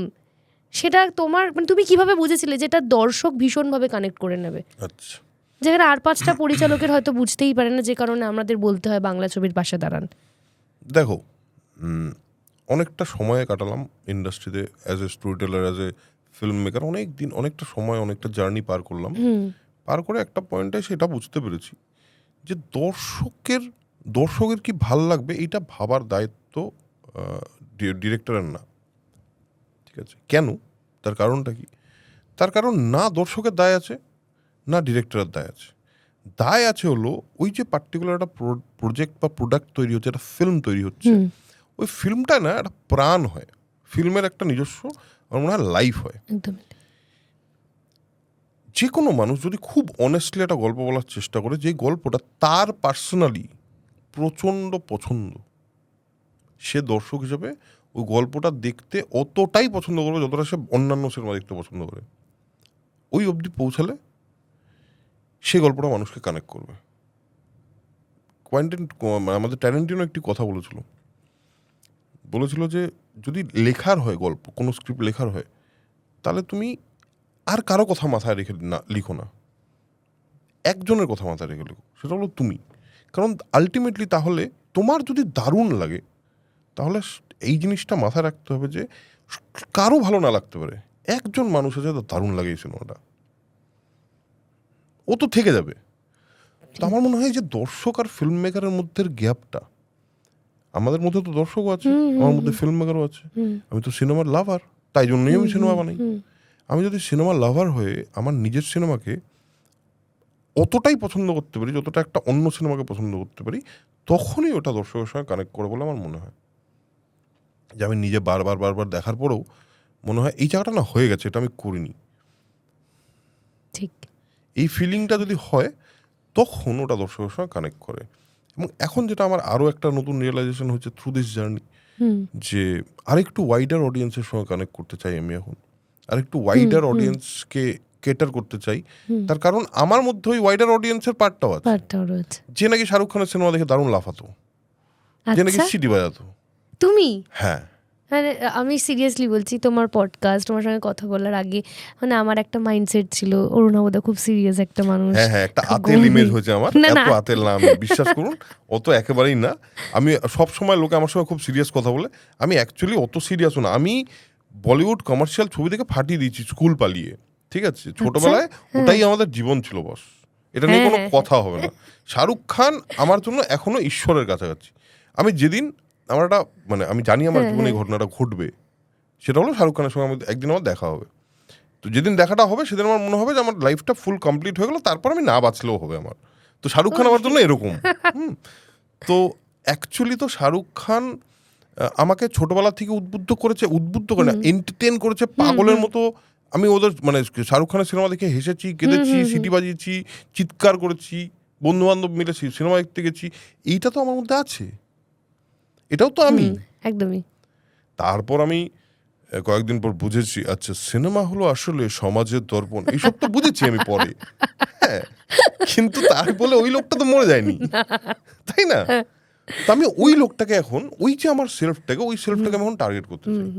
সেটা তোমার মানে তুমি কিভাবে বুঝেছিলে যেটা দর্শক ভীষণভাবে কানেক্ট করে নেবে, আচ্ছা, যেখানে আর 5টা পরিচালকের হয়তো বুঝতেই পারে না, যে কারণে আমাদের বলতে হয় বাংলা ছবির পাশে দাঁড়ান? দেখো অনেকটা সময় কাটালাম ইন্ডাস্ট্রিতে as a storyteller, as a filmmaker, অনেক দিন, অনেকটা সময়, অনেকটা জার্নি পার করলাম। পার করে একটা পয়েন্টে সেটা বুঝতে পেরেছি যে দর্শকের কি ভাল লাগবে এটা ভাবার দায়িত্ব ডিরেক্টরের না। ঠিক আছে, কেন? তার কারণটা কি? তার কারণ না দর্শকের দায় আছে, না ডিরেক্টরের দায় আছে। দায় আছে হলো ওই যে পার্টিকুলার একটা প্রজেক্ট বা প্রোডাক্ট তৈরি হচ্ছে, একটা ফিল্ম তৈরি হচ্ছে, ওই ফিল্মটা না একটা প্রাণ হয়, ফিল্মের একটা নিজস্ব আমার মনে হয় লাইফ হয়। যে কোনো মানুষ যদি খুব অনেস্টলি একটা গল্প বলার চেষ্টা করে, যে গল্পটা তার পার্সোনালি প্রচণ্ড পছন্দ, সে দর্শক হিসেবে ওই গল্পটা দেখতে অতটাই পছন্দ করবে যতটা সে অন্যান্য সিনেমা দেখতে পছন্দ করে। ওই অবধি পৌঁছালে সে গল্পটা মানুষকে কানেক্ট করবে। আমাদের ট্যারেন্টিনো একটি কথা বলেছিল যে যদি লেখার হয় গল্প, কোনো স্ক্রিপ্ট লেখার হয়, তাহলে তুমি আর কারো কথা মাথায় রেখে লিখো না, একজনের কথা মাথায় রেখে লিখো, সেটা হলো তুমি। কারণ আলটিমেটলি তাহলে তোমার যদি দারুণ লাগে, তাহলে এই জিনিসটা মাথায় রাখতে হবে যে কারো ভালো না লাগতে পারে, একজন মানুষ আছে তো দারুণ লাগে এই সিনেমাটা, ও তো থেকে যাবে। তো আমার মনে হয় যে দর্শক আর ফিল্ম মেকারের মধ্যে গ্যাপটা, আমাদের মধ্যে তো দর্শকও আছে, আমার মধ্যে ফিল্ম মেকারও আছে, আমি তো সিনেমার লাভার, তাই জন্যই আমি সিনেমা বানাই। আমি যদি সিনেমার লাভার হয়ে আমার নিজের সিনেমাকে অতটাই পছন্দ করতে পারি যতটা একটা অন্য সিনেমাকে পছন্দ করতে পারি, তখনই ওটা দর্শকের সঙ্গে কানেক্ট করে বলে আমার মনে হয়। যে আমি নিজে বারবার দেখার পরেও মনে হয় এই জায়গাটা না হয়ে গেছে, এটা আমি করিনি, ঠিক এই ফিলিংটা যদি হয় তখন ওটা দর্শকের সঙ্গে কানেক্ট করে। এবং এখন যেটা আমার আরও একটা নতুন রিয়েলাইজেশন হচ্ছে থ্রু দিস জার্নি, যে আরেকটু ওয়াইডার অডিয়েন্সের সঙ্গে কানেক্ট করতে চাই আমি এখন, আরেকটু ওয়াইডার অডিয়েন্সকে কেটার করতে চাই। তার কারণ আমার মধ্যে ওই ওয়াইডার অডিয়েন্সের পার্টটাও আছে, যে নাকি শাহরুখ খানের সিনেমা দেখে দারুণ লাফাতো, যে নাকি সিটি বাজাতো। তুমি হ্যাঁ, মানে আমি সিরিয়াসলি বলছি, তোমার পডকাস্ট, তোমার সঙ্গে কথা বলার আগে মানে আমার একটা মাইন্ডসেট ছিল অরুণাবদা খুব সিরিয়াস একটা মানুষ। হ্যাঁ, একটা আতেল ইমেজ হয়েছে আমার। এত আতেল না আমি, বিশ্বাস করুন, অত একেবারেই না। আমি সব সময় লোকে আমার সঙ্গে খুব সিরিয়াস কথা বলে, আমি অ্যাকচুয়ালি অত সিরিয়াসও না। আমি বলিউড কমার্শিয়াল ছবি থেকে ফাটিয়ে দিয়েছি স্কুল পালিয়ে, ঠিক আছে, ছোটবেলায় ওটাই আমাদের জীবন ছিল, বস, এটা নিয়ে কোনো কথা হবে না। শাহরুখ খান আমার জন্য এখনো ঈশ্বরের কাছাকাছি। আমি যেদিন আমার একটা মানে আমি জানি আমার জীবনে এই ঘটনাটা ঘটবে, সেটা হলো শাহরুখ খানের সঙ্গে একদিন আমার দেখা হবে। তো যেদিন দেখাটা হবে সেদিন আমার মনে হবে যে আমার লাইফটা ফুল কমপ্লিট হয়ে গেলো, তারপর আমি না বাঁচলেও হবে আমার। তো শাহরুখ খান আমার জন্য এরকম। তো অ্যাকচুয়ালি তো শাহরুখ খান আমাকে ছোটবেলা থেকে উদ্বুদ্ধ করে না, এন্টারটেন করেছে পাগলের মতো। আমি ওদের মানে শাহরুখ খানের সিনেমা দেখে হেসেছি, কেঁদেছি, সিটি বাজিয়েছি, চিৎকার করেছি, বন্ধু বান্ধব মিলে সিনেমা দেখতে গেছি। এইটা তো আমার মধ্যে আছে, এটাও তো আমি একদমই। তারপর আমি কয়েকদিন পর বুঝেছি, আচ্ছা সিনেমা হলো আসলে সমাজের দর্পণ, এইসব তো বুঝেছি আমি পরে। হ্যাঁ, কিন্তু তার বলে ওই লোকটা তো মরে যায়নি, তাই না? তো আমি ওই লোকটাকে এখন, ওই যে আমার সেলফটাকে আমি এখন টার্গেট করতে চাই,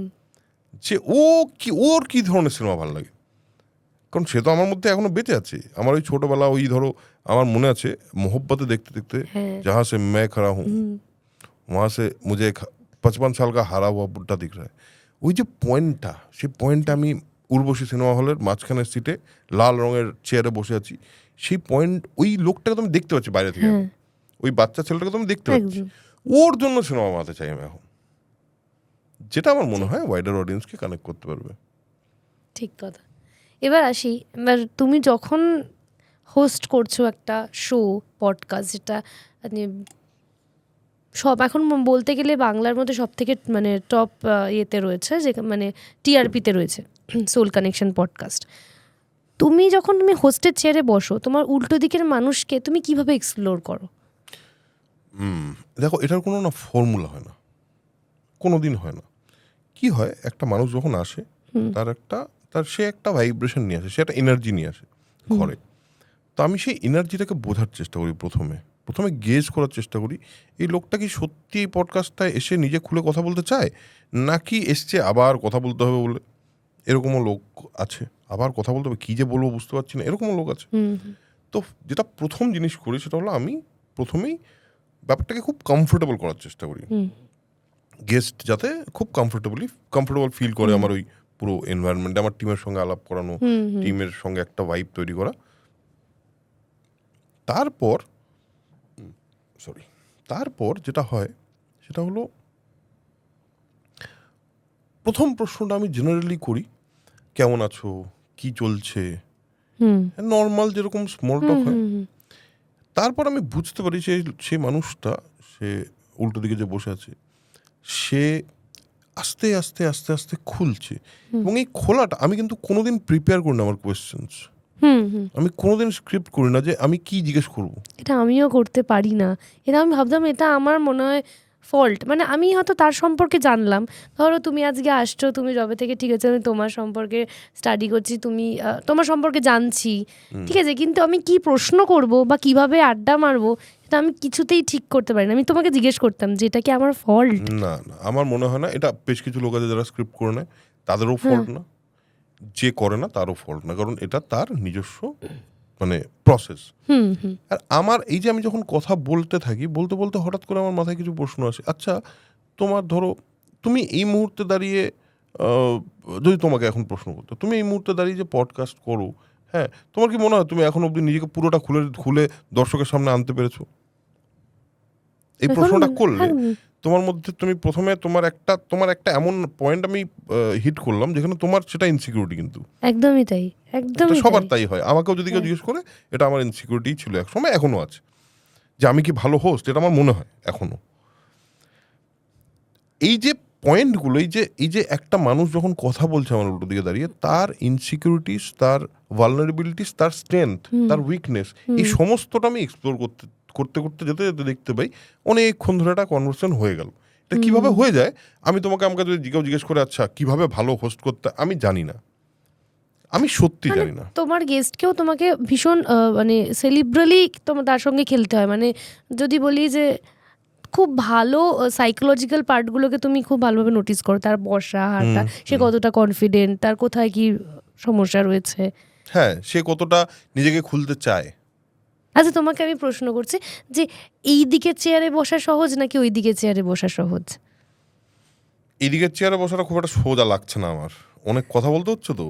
যে ওর কি ধরনের সিনেমা ভালো লাগে। কারণ সে তো আমার মধ্যে এখনো বেঁচে আছে। আমার ওই ছোটবেলা, ওই ধরো আমার মনে আছে মোহব্বতে দেখতে দেখতে, जहाँ से मैं खड़ा हूँ वहाँ से मुझे 55 साल का हारा हुआ बुड्ढा दिख रहा है। ওই যে পয়েন্টটা, সেই পয়েন্টটা আমি উর্বশী সিনেমা হলের মাঝখানের সিটে লাল রঙের চেয়ারে বসে আছি, সেই পয়েন্ট, ওই লোকটাকে তো আমি দেখতে পাচ্ছি বাইরে থেকে, ওই বাচ্চা ছেলেটাকে তো আমি দেখতে পাচ্ছি, ওর জন্য সিনেমা বানাতে চাই আমি এখন, যেটা আমার মনে হয় ওয়াইডার অডিয়েন্সকে কানেক্ট করতে পারবে। ঠিক কথা। এবার আসি, এবার তুমি যখন হোস্ট করছো একটা শো, পডকাস্ট, যেটা সব এখন বলতে গেলে বাংলার মধ্যে সব থেকে মানে টপ ইয়েতে রয়েছে, যে মানে টিআরপিতে রয়েছে, সোল কানেকশন পডকাস্ট। তুমি যখন হোস্টের চেয়ারে বসো, তোমার উল্টো দিকের মানুষকে তুমি কিভাবে এক্সপ্লোর করো? দেখো, এটার কোনো না ফর্মুলা হয় না, কোনো দিন হয় না। কি হয়, একটা মানুষ যখন আসে সে একটা ভাইব্রেশন নিয়ে আসে, সে একটা এনার্জি নিয়ে আসে ঘরে। তো আমি সেই এনার্জিটাকে বোঝার চেষ্টা করি, প্রথমে গেজ করার চেষ্টা করি এই লোকটা কি সত্যি এই পডকাস্টটায় এসে নিজে খুলে কথা বলতে চায়, নাকি এসছে আবার কথা বলতে হবে বলে। এরকমও লোক আছে, আবার কথা বলতে হবে, কী যে বলবো বুঝতে পারছি না, এরকমও লোক আছে। তো যেটা প্রথম জিনিস করি সেটা হলো আমি প্রথমেই ব্যাপারটাকে খুব কমফোর্টেবল করার চেষ্টা করি, গেস্ট যাতে খুব কমফোর্টেবল ফিল করে আমার ওই পুরো এনভায়রনমেন্টে, আমার টিমের সঙ্গে আলাপ করানো, টিমের সঙ্গে একটা ভাইব তৈরি করা। তারপর যেটা হয় সেটা হলো, প্রথম প্রশ্নটা আমি জেনারেলি করি, কেমন আছো, কি চলছে, নর্মাল যেরকম স্মল টক হয়। তারপর আমি বুঝতে পারি সেই মানুষটা, সে উল্টো দিকে যে বসে আছে, সে আস্তে আস্তে আস্তে আস্তে খুলছে। এবং এই খোলাটা আমি কিন্তু কোনোদিন প্রিপেয়ার করি না আমার কোয়েশ্চেন্স। আমি কোনোদিন স্ক্রিপ্ট করি না যে আমি কি জিজ্ঞেস করব। এটা আমিও করতে পারি না। এটা আমি ভাবতাম এটা আমার মনে হয় ফল্ট। মানে আমি হয়তো তার সম্পর্কে জানলাম, ধরো তুমি আজকে আসছো, তুমি যবে থেকে, ঠিক আছে, আমি তোমার সম্পর্কে স্টাডি করছি, তুমি তোমার সম্পর্কে জানছি, ঠিক আছে, কিন্তু আমি কি প্রশ্ন করব বা কিভাবে আড্ডা মারবো এটা আমি কিছুতেই ঠিক করতে পারি না। আমি তোমাকে জিজ্ঞেস করতাম যে এটা কি আমার ফল্ট? না, আমার মনে হয় না। এটা বেশ কিছু লোক আছে যারা স্ক্রিপ্ট করে নেয়, তাদেরও ফল্ট না, যে করে না তারও ফল্ট না, কারণ এটা তার নিজস্ব মানে প্রসেস। আর আমার এই যে আমি যখন কথা বলতে থাকি, বলতে বলতে হঠাৎ করে আমার মাথায় কিছু প্রশ্ন আসে। আচ্ছা, তোমার ধরো তুমি এই মুহূর্তে দাঁড়িয়ে, যদি তোমাকে এখন প্রশ্ন করতো, তুমি এই মুহূর্তে দাঁড়িয়ে যে পডকাস্ট করো, হ্যাঁ, তোমার কি মনে হয় তুমি এখন অবধি নিজেকে পুরোটা খুলে দর্শকের সামনে আনতে পেরেছো? এই প্রশ্নটা করলে তোমার মধ্যে তুমি প্রথমে তোমার একটা এমন পয়েন্ট আমি হিট করলাম যেখানে তোমার সেটা ইনসিকিউরিটি, কিন্তু একদমই তাই, একদমই সবার তাই হয়। আমাকেও যদি কেউ জিজ্ঞেস করে, এটা আমার ইনসিকিউরিটি ছিল এক সময়, এখনো আছে, যে আমি কি ভালো হোস্ট, এটা আমার মনে হয় এখনো। এই যে পয়েন্টগুলো, এই যে একটা মানুষ যখন কথা বলছে আমার উল্টো দিকে দাঁড়িয়ে, তার ইনসিকিউরিটিস, তার ভালনারেবিলিটিস, তার স্ট্রেংথ, তার উইকনেস, এই সমস্তটা আমি এক্সপ্লোর করতে করতে যেতে যেতে দেখতে পাই অনেকক্ষণ ধরে একটা কনভারসেশন হয়ে গেল। এটা কিভাবে হয়ে যায়, আমাকে যদি জিজ্ঞেস করে আচ্ছা কিভাবে ভালো হোস্ট করতে, আমি জানি না, আমি সত্যি জানি না। তোমার গেস্টকেও তোমাকে ভীষণ মানে সেলিব্রালি তার সঙ্গে খেলতে হয়। মানে যদি বলি যে খুব ভালো সাইকোলজিক্যাল পার্টগুলোকে তুমি খুব ভালোভাবে নোটিস করো, তার বসা, হাঁটা, সে কতটা কনফিডেন্ট, তার কোথায় কি সমস্যা রয়েছে, হ্যাঁ, সে কতটা নিজেকে খুলতে চায়। আচ্ছা, তোমাকে আমি প্রশ্ন করছি যে এই দিকের চেয়ারে বসা সহজ নাকি ওই দিকের চেয়ারে বসা সহজ? এদিকের চেয়ারে বসাটা খুব একটা সোজা লাগছে না আমার, অনেক কথা বলতে হচ্ছে, তো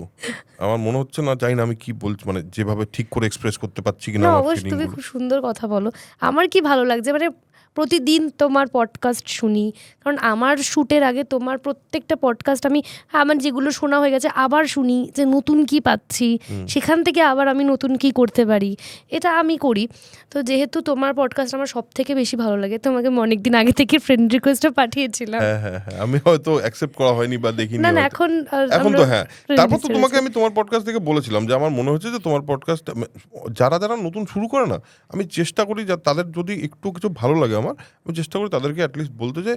আমার মনে হচ্ছে না, জানি না আমি কি বলছি, মানে যেভাবে ঠিক করে এক্সপ্রেস করতে পারছি কিনা না, আমার অবশ্যই তুমি ফিলিংগুলো। খুব সুন্দর কথা বলো। আমার কি ভালো লাগছে, মানে প্রতিদিন তোমার পডকাস্ট শুনি, কারণ আমার শ্যুটের আগে তোমার প্রত্যেকটা পডকাস্ট আমি, আমার যেগুলো শোনা হয়ে গেছে আবার শুনি, যে নতুন কি পাচ্ছি, সেখান থেকে আবার আমি নতুন কি করতে পারি, এটা আমি করি। তো যেহেতু তোমার পডকাস্ট আমার সব থেকে বেশি ভালো লাগে, তোমাকে অনেকদিন আগে থেকে ফ্রেন্ড রিকোয়েস্টটা পাঠিয়েছিলাম। হ্যাঁ, আমি হয়তো অ্যাকসেপ্ট করা হয়নি বা দেখিনি। না, এখন আমরা তো হ্যাঁ, তারপর তো friends তোমাকে হয়েছি। আমি তোমার পডকাস্ট থেকে বলেছিলাম যে আমার মনে হচ্ছে যে তোমার পডকাস্ট যারা নতুন শুরু করে না, আমি চেষ্টা করি যে তাদের যদি একটু কিছু ভালো লাগে আমার, আমি চেষ্টা করি তাদেরকে অ্যাটলিস্ট বলতে যে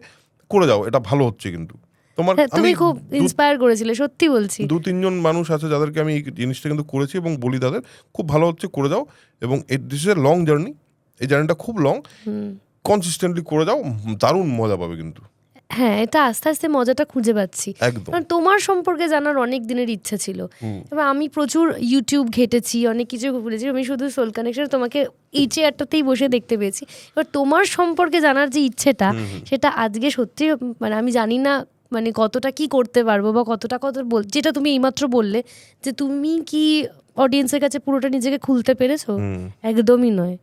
করে যাও, এটা ভালো হচ্ছে। কিন্তু তোমার হ্যাঁ, তুমি আমি খুব ইন্সপায়ার করেছিলে, সত্যি বলছি। 2-3 জন মানুষ আছে যাদেরকে আমি এই জিনিসটা কিন্তু করেছি এবং বলি তাদের খুব ভালো হচ্ছে, করে যাও। এবং this is a long journey, এই জার্নিটা খুব লং, কনসিস্টেন্টলি করে যাও, দারুণ মজা পাবে কিন্তু। হ্যাঁ, এটা আস্তে আস্তে মজাটা খুঁজে পাচ্ছি। একদম। কারণ তোমার সম্পর্কে জানার অনেক দিনের ইচ্ছা ছিল, এবার আমি প্রচুর ইউটিউব ঘেটেছি, অনেক কিছু ঘুরেছি, আমি শুধু সোল কানেকশন তোমাকে এই চেয়ারটাতেই বসে দেখতে পেয়েছি। এবার তোমার সম্পর্কে জানার যে ইচ্ছেটা, সেটা আজকে সত্যি, মানে আমি জানি না মানে কতটা কি করতে পারবো বা কতটা যেটা তুমি এইমাত্র বললে যে তুমি কি অডিয়েন্সের কাছে পুরোটা নিজেকে খুলতে পেরেছো, একদমই নয়।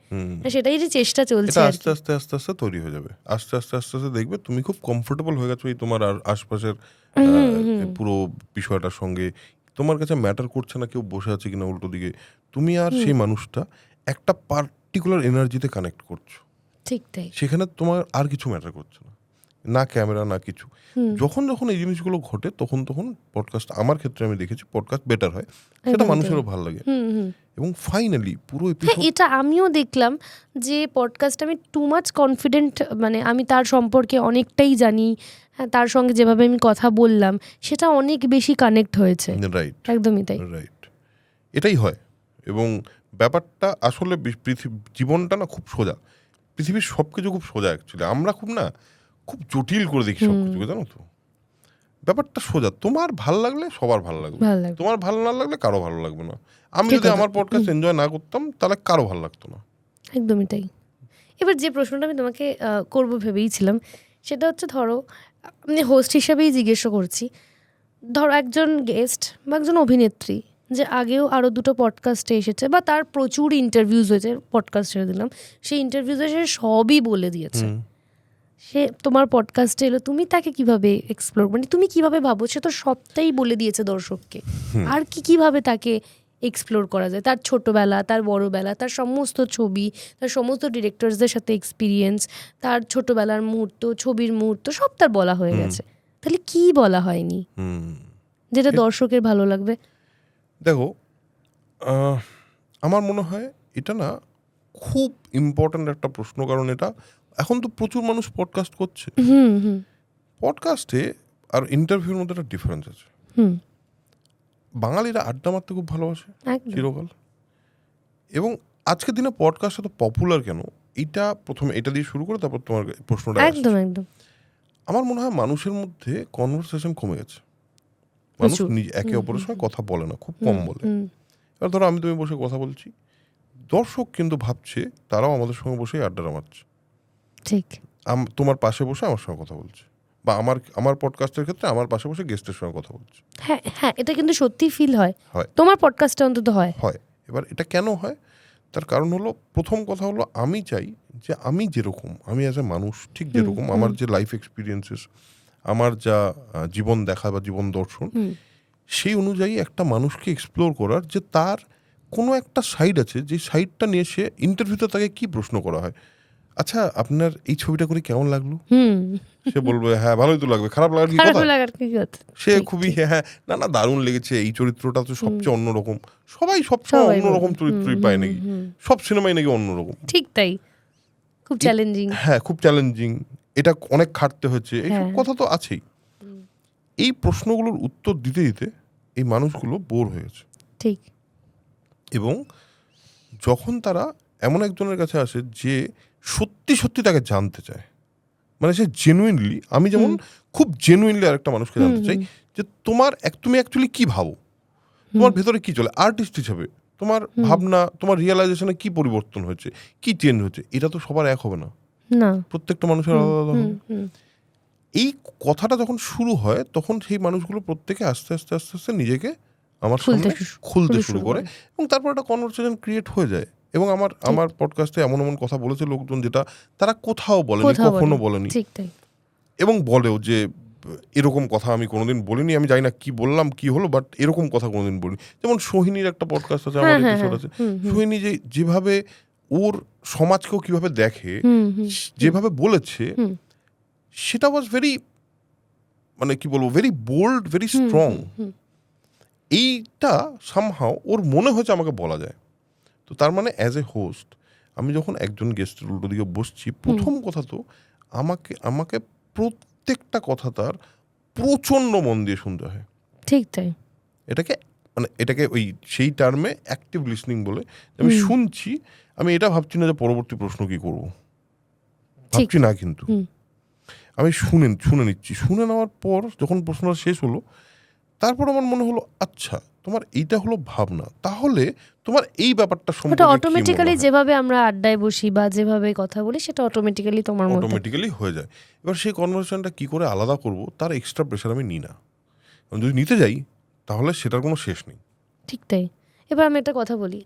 সেটাই যে চেষ্টা চলছে এটা আর আস্তে কি। আস্তে আস্তে আস্তে তৈরি হয়ে যাবে, আস্তে আস্তে আস্তে আস্তে দেখবে তুমি খুব কমফোর্টেবল হয়ে গেছো এই তোমার আর আশপাশের পুরো বিষয়টার সঙ্গে। তোমার কাছে ম্যাটার করছে না কেউ বসে আছে কিনা উল্টো দিকে, তুমি আর সেই মানুষটা একটা পার্টিকুলার এনার্জিতে কানেক্ট করছো, ঠিক তাই। সেখানে তোমার আর কিছু ম্যাটার করছে না, না ক্যামেরা না কিছু। যখন যখন এই জিনিসগুলো ঘটে তখন পডকাস্ট, আমার ক্ষেত্রে আমি দেখেছি পডকাস্ট বেটার হয়, সেটা মানুষেরও ভালো লাগে। এবং ফাইনালি পুরো হ্যাঁ, এপিসোড, এটা আমিও দেখলাম যে পডকাস্ট আমি টু মাচ কনফিডেন্ট, মানে আমি তার সম্পর্কে অনেকটাই জানি, হ্যাঁ তার সঙ্গে যেভাবে আমি কথা বললাম সেটা অনেক বেশি কানেক্ট হয়েছে। রাইট, একদমই তাই। রাইট, এটাই হয়। এবং ব্যাপারটা আসলে জীবনটা না খুব সোজা, পৃথিবীর সব কিছু খুব সোজা অ্যাকচুয়ালি, আমরা খুব জটিল করে দেখি সব কিছুকে, জানো তো। ব্যাপারটা সোজা, তোমার ভাল লাগলে সবার ভালো লাগবে, ভালো লাগবে। তোমার ভালো না লাগলে কারো ভালো লাগবে না। আমি ঠিক যদি কথা। আমার পডকাস্ট এনজয় না করতাম তাহলে কারো ভালো লাগতো না। একদমই তাই। এবার যে প্রশ্নটা আমি তোমাকে করবো ভেবেইছিলাম সেটা হচ্ছে, ধরো আমি হোস্ট হিসাবেই জিজ্ঞেস করছি, ধরো একজন গেস্ট বা একজন অভিনেত্রী যে আগেও আরও দুটো পডকাস্টে এসেছে বা তার প্রচুর ইন্টারভিউজ হয়েছে, পডকাস্ট ছেড়ে দিলাম, সেই ইন্টারভিউজে সে সবই বলে দিয়েছে, সে তোমার পডকাস্টে এলো, তুমি তাকে কিভাবে এক্সপ্লোর, মানে তুমি কিভাবে ভাবো, সে তো সবটাই বলে দিয়েছে দর্শককে, আর কিভাবে তাকে এক্সপ্লোর করা যায়, তার ছোটোবেলা, তার বড়োবেলা, তার সমস্ত ছবি, তার সমস্ত ডিরেক্টরসদের সাথে এক্সপিরিয়েন্স, তার ছোটোবেলার মুহূর্ত, ছবির মুহূর্ত, সব তার বলা হয়ে গেছে, তাহলে কি বলা হয়নি যেটা দর্শকের ভালো লাগবে? দেখো, আমার মনে হয় এটা না খুব ইম্পর্ট্যান্ট একটা প্রশ্ন, কারণ এটা এখন তো প্রচুর মানুষ পডকাস্ট করছে। পডকাস্টে আর ইন্টারভিউর মধ্যে একটা ডিফারেন্স আছে। বাঙালিরা আড্ডা মারতে খুব ভালোবাসে চিরকাল, এবং আজকের দিনে পডকাস্ট এত পপুলার কেন, এটা প্রথমে এটা দিয়ে শুরু করে তারপর তোমার প্রশ্নটা একদম একদম। আমার মনে হয় মানুষের মধ্যে কনভারসেশন কমে গেছে, মানুষ একে অপরের সঙ্গে কথা বলে না, খুব কম বলে। এবার ধরো তুমি বসে কথা বলছি, দর্শক কিন্তু ভাবছে তারাও আমাদের সঙ্গে বসে আড্ডা মারছে, ঠিক, তোমার পাশে বসে আমার সঙ্গে কথা বলছে, বা আমার পডকাস্টের ক্ষেত্রে আমার পাশে বসে গেস্টের সঙ্গে কথা বলছে। হ্যাঁ হ্যাঁ, এটা কিন্তু সত্যি ফিল হয়, তোমার পডকাস্টে অন্তত হয়। এবার এটা কেন হয়, তার কারণ হলো, প্রথম কথা হলো, আমি চাই যে আমি যেরকম, আমি অ্যাজ এ মানুষ ঠিক যেরকম, আমার যে লাইফ এক্সপিরিয়েন্সেস, আমার যা জীবন দেখা বা জীবন দর্শন, সেই অনুযায়ী একটা মানুষকে এক্সপ্লোর করার, যে তার কোনো একটা সাইড আছে, যে সাইডটা নিয়ে সে ইন্টারভিউতে তাকে কি প্রশ্ন করা হয়, আচ্ছা আপনার এই ছবিটা করে কেমন লাগলো, সে বলবে হ্যাঁ ভালোই তো লাগবে, খারাপ লাগার কি কথা, সে খুবই হ্যাঁ না দারুণ লেগেছে, এই চরিত্রটা তো সবচেয়ে অন্যরকম, সবাই সবসময় অন্যরকম চরিত্রই পায় নাকি, সব সিনেমাই নাকি অন্যরকম, ঠিক তাই, খুব চ্যালেঞ্জিং, হ্যাঁ খুব চ্যালেঞ্জিং, এটা অনেক খাটতে হচ্ছে, এইসব কথা তো আছেই। এই প্রশ্নগুলোর উত্তর দিতে দিতে এই মানুষগুলো বোর হয়ে গেছে, ঠিক। এবং যখন তারা এমন একজনের কাছে আসে যে সত্যি সত্যি তাকে জানতে চায়, মানে সে জেনুইনলি, আমি যেমন খুব জেনুইনলি আরেকটা মানুষকে জানতে চাই যে তুমি অ্যাকচুয়ালি কি ভাবো, তোমার ভেতরে কি চলে, আর্টিস্ট হিসাবে তোমার ভাবনা, তোমার রিয়েলাইজেশনে কি পরিবর্তন হয়েছে, কি চেঞ্জ হচ্ছে, এটা তো সবার এক হবে না, প্রত্যেকটা মানুষের আলাদা আলাদা হবে। এই কথাটা যখন শুরু হয় তখন সেই মানুষগুলো প্রত্যেকে আস্তে আস্তে আস্তে আস্তে নিজেকে আমার সামনে খুলতে শুরু করে, এবং তারপর একটা কনভারসেশন ক্রিয়েট হয়ে যায়। এবং আমার পডকাস্টে এমন এমন কথা বলেছে লোকজন যেটা তারা কোথাও বলেনি, কখনো বলেনি, এবং বলেও যে এরকম কথা আমি কোনোদিন বলিনি, আমি জানি না কি বললাম কি হলো, বাট এরকম কথা কোনোদিন বলিনি। যেমন সোহিনীর একটা পডকাস্ট আছে, আমার এপিসোড আছে, সোহিনী যেভাবে ওর সমাজকেও কিভাবে দেখে, যেভাবে বলেছে, সেটা ওয়াজ ভেরি, মানে কি বলবো, ভেরি বোল্ড, ভেরি স্ট্রং। এইটা সামহাও ওর মনে হয়েছে আমাকে বলা যায়। তো তার মানে অ্যাজ এ হোস্ট আমি যখন একজন গেস্টের উল্টো দিকে বসছি, প্রথম কথা তো আমাকে প্রত্যেকটা কথা তার প্রচণ্ড মন দিয়ে শুনতে হয়। ঠিক তাই। এটাকে ওই সেই টার্মে অ্যাক্টিভ লিসনিং বলে। আমি শুনছি, আমি এটা ভাবছি না যে পরবর্তী প্রশ্ন কি করব, ভাবছি না, কিন্তু আমি শুনে নিচ্ছি। শুনে নেওয়ার পর যখন প্রশ্নটা শেষ হলো, তারপর আমার মনে হলো আচ্ছা তোমার এইটা হলো ভাবনা, তাহলে তোমার এই ব্যাপারটা সম্পর্কে অটোমেটিক্যালি যেভাবে আমরা আড্ডায় বসি বা যেভাবে কথা বলি সেটা অটোমেটিক্যালি তোমার মধ্যে অটোমেটিক্যালি হয়ে যায়। এবার সেই কনভারসেশনটা কি করে আলাদা করব তার এক্সট্রা প্রেশার আমি নিই না, যদি নিতে যাই তাহলে সেটার কোনো শেষ নেই। ঠিক তাই। এবার আমি একটা কথা বলি,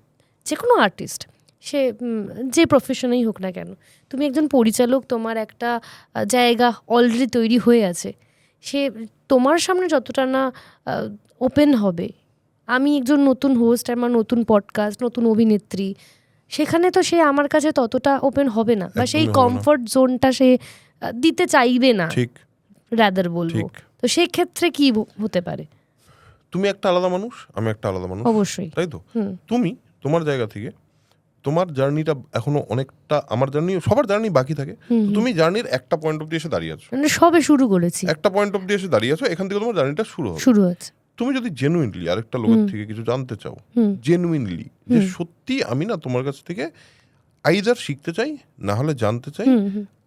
যে কোনো আর্টিস্ট, সে যে প্রফেশনেই হোক না কেন, তুমি একজন পরিচালক, তোমার একটা জায়গা অলরেডি তৈরি হয়ে আছে, সে তোমার সামনে যতটা না ওপেন হবে, আমি একজন নতুন হোস্ট, আমার নতুন পডকাস্ট, নতুন অভিনেত্রী, সেখানে তো সে আমার কাছে ততটা ওপেন হবে না, বা সেই কমফর্ট জোনটা সে দিতে চাইবে না, ঠিক রাদার বলবো। তো সেই ক্ষেত্রে কি হতে পারে? তুমি একটা আলাদা মানুষ, আমি একটা আলাদা মানুষ, অবশ্যই, তাই তো? তুমি তোমার জায়গা থেকে তোমার জার্নিটা এখনো অনেকটা, আমার জার্নি, সবার জার্নি বাকি থাকে। তো তুমি জার্নির একটা পয়েন্ট অব্দি এসে দাঁড়িয়ে আছো, মানে সবে শুরু করেছি, একটা পয়েন্ট অব্দি এসে দাঁড়িয়ে আছো, এখান থেকে তোমার জার্নিটা শুরু হবে। শুরু হচ্ছে। তুমি যদি জেনুইনলি আরেকটা লোকের থেকে কিছু জানতে চাও, জেনুইনলি যে সত্যি আমি না তোমার কাছ থেকে আইদার শিখতে চাই না হলে জানতে চাই,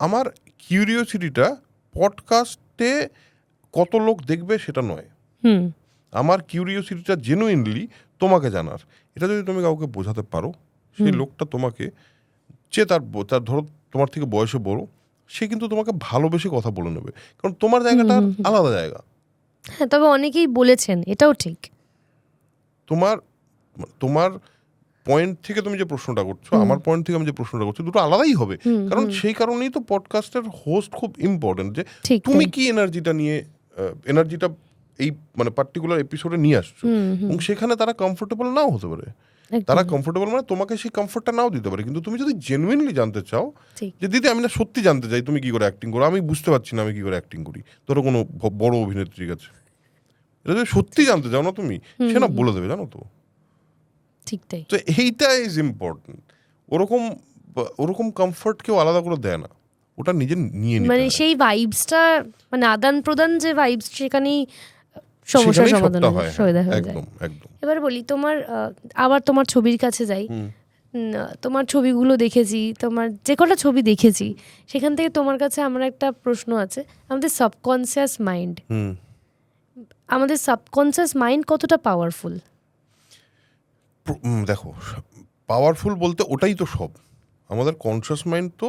আমার কিউরিওসিটিটা পডকাস্টে কত লোক দেখবে সেটা নয়, আমার কিউরিওসিটিটা জেনুইনলি তোমাকে জানার। এটা যদি তুমি কাউকে বোঝাতে পারো, সেই লোকটা তোমাকে, যে তার ধরো তোমার থেকে বয়সে বড়, সে কিন্তু তোমাকে ভালোবেসে কথা বলে নেবে, কারণ তোমার জায়গাটা আলাদা জায়গা। হ্যাঁ, তবে অনেকেই বলেছেন, এটাও ঠিক। তোমার পয়েন্ট থেকে তুমি যে প্রশ্নটা করছো, আমার পয়েন্ট থেকে আমি যে প্রশ্নটা করছি, দুটো আলাদাই হবে। কারণ সেই কারণেই তো পডকাস্টের হোস্ট খুব ইম্পর্টেন্ট, যে তুমি কি এনার্জিটা নিয়ে, এনার্জিটা এই মানে পার্টিকুলার এপিসোডে নিয়ে আসছো, এবং সেখানে তারা কমফোর্টেবল নাও হতে পারে। তারা কমফোর্টেবল মানে তোমাকে সেই কমফোর্টটা নাও দিতে পারে, কিন্তু তুমি যদি জেনুইনলি জানতে চাও যে দিদি আমি না সত্যি জানতে চাই তুমি কি করে অ্যাক্টিং করো, আমি বুঝতে পারছি না আমি কি করে অ্যাক্টিং করি, ধরো কোনো বড় অভিনেত্রীর কাছে, এটা যদি সত্যি জানতে চাও না তুমি, সে না বলে দেবে, জানো তো। ঠিক তাই। তো এইটা ইজ ইম্পর্টেন্ট। ওরকম কমফর্ট কেউ আলাদা করে দেয় না, ওটা নিজে নিয়ে নিতে মানে হয়। সেই ভাইবসটা, মানে আদান প্রদান যে ভাইবস, সেখানেই সমস্যার সমাধান হয়। একদম একদম। এবার বলি তোমার, আবার তোমার ছবির কাছে যাই। তোমার ছবিগুলো দেখেছি, তোমার যে কটা ছবি দেখেছি, সেখান থেকে তোমার কাছে আমার একটা প্রশ্ন আছে। আমাদের সাবকনসিয়াস মাইন্ড, আমাদের সাবকনসিয়াস মাইন্ড কতটা পাওয়ারফুল? দেখো, পাওয়ারফুল বলতে ওটাই তো সব। আমাদের কনসিয়াস মাইন্ড তো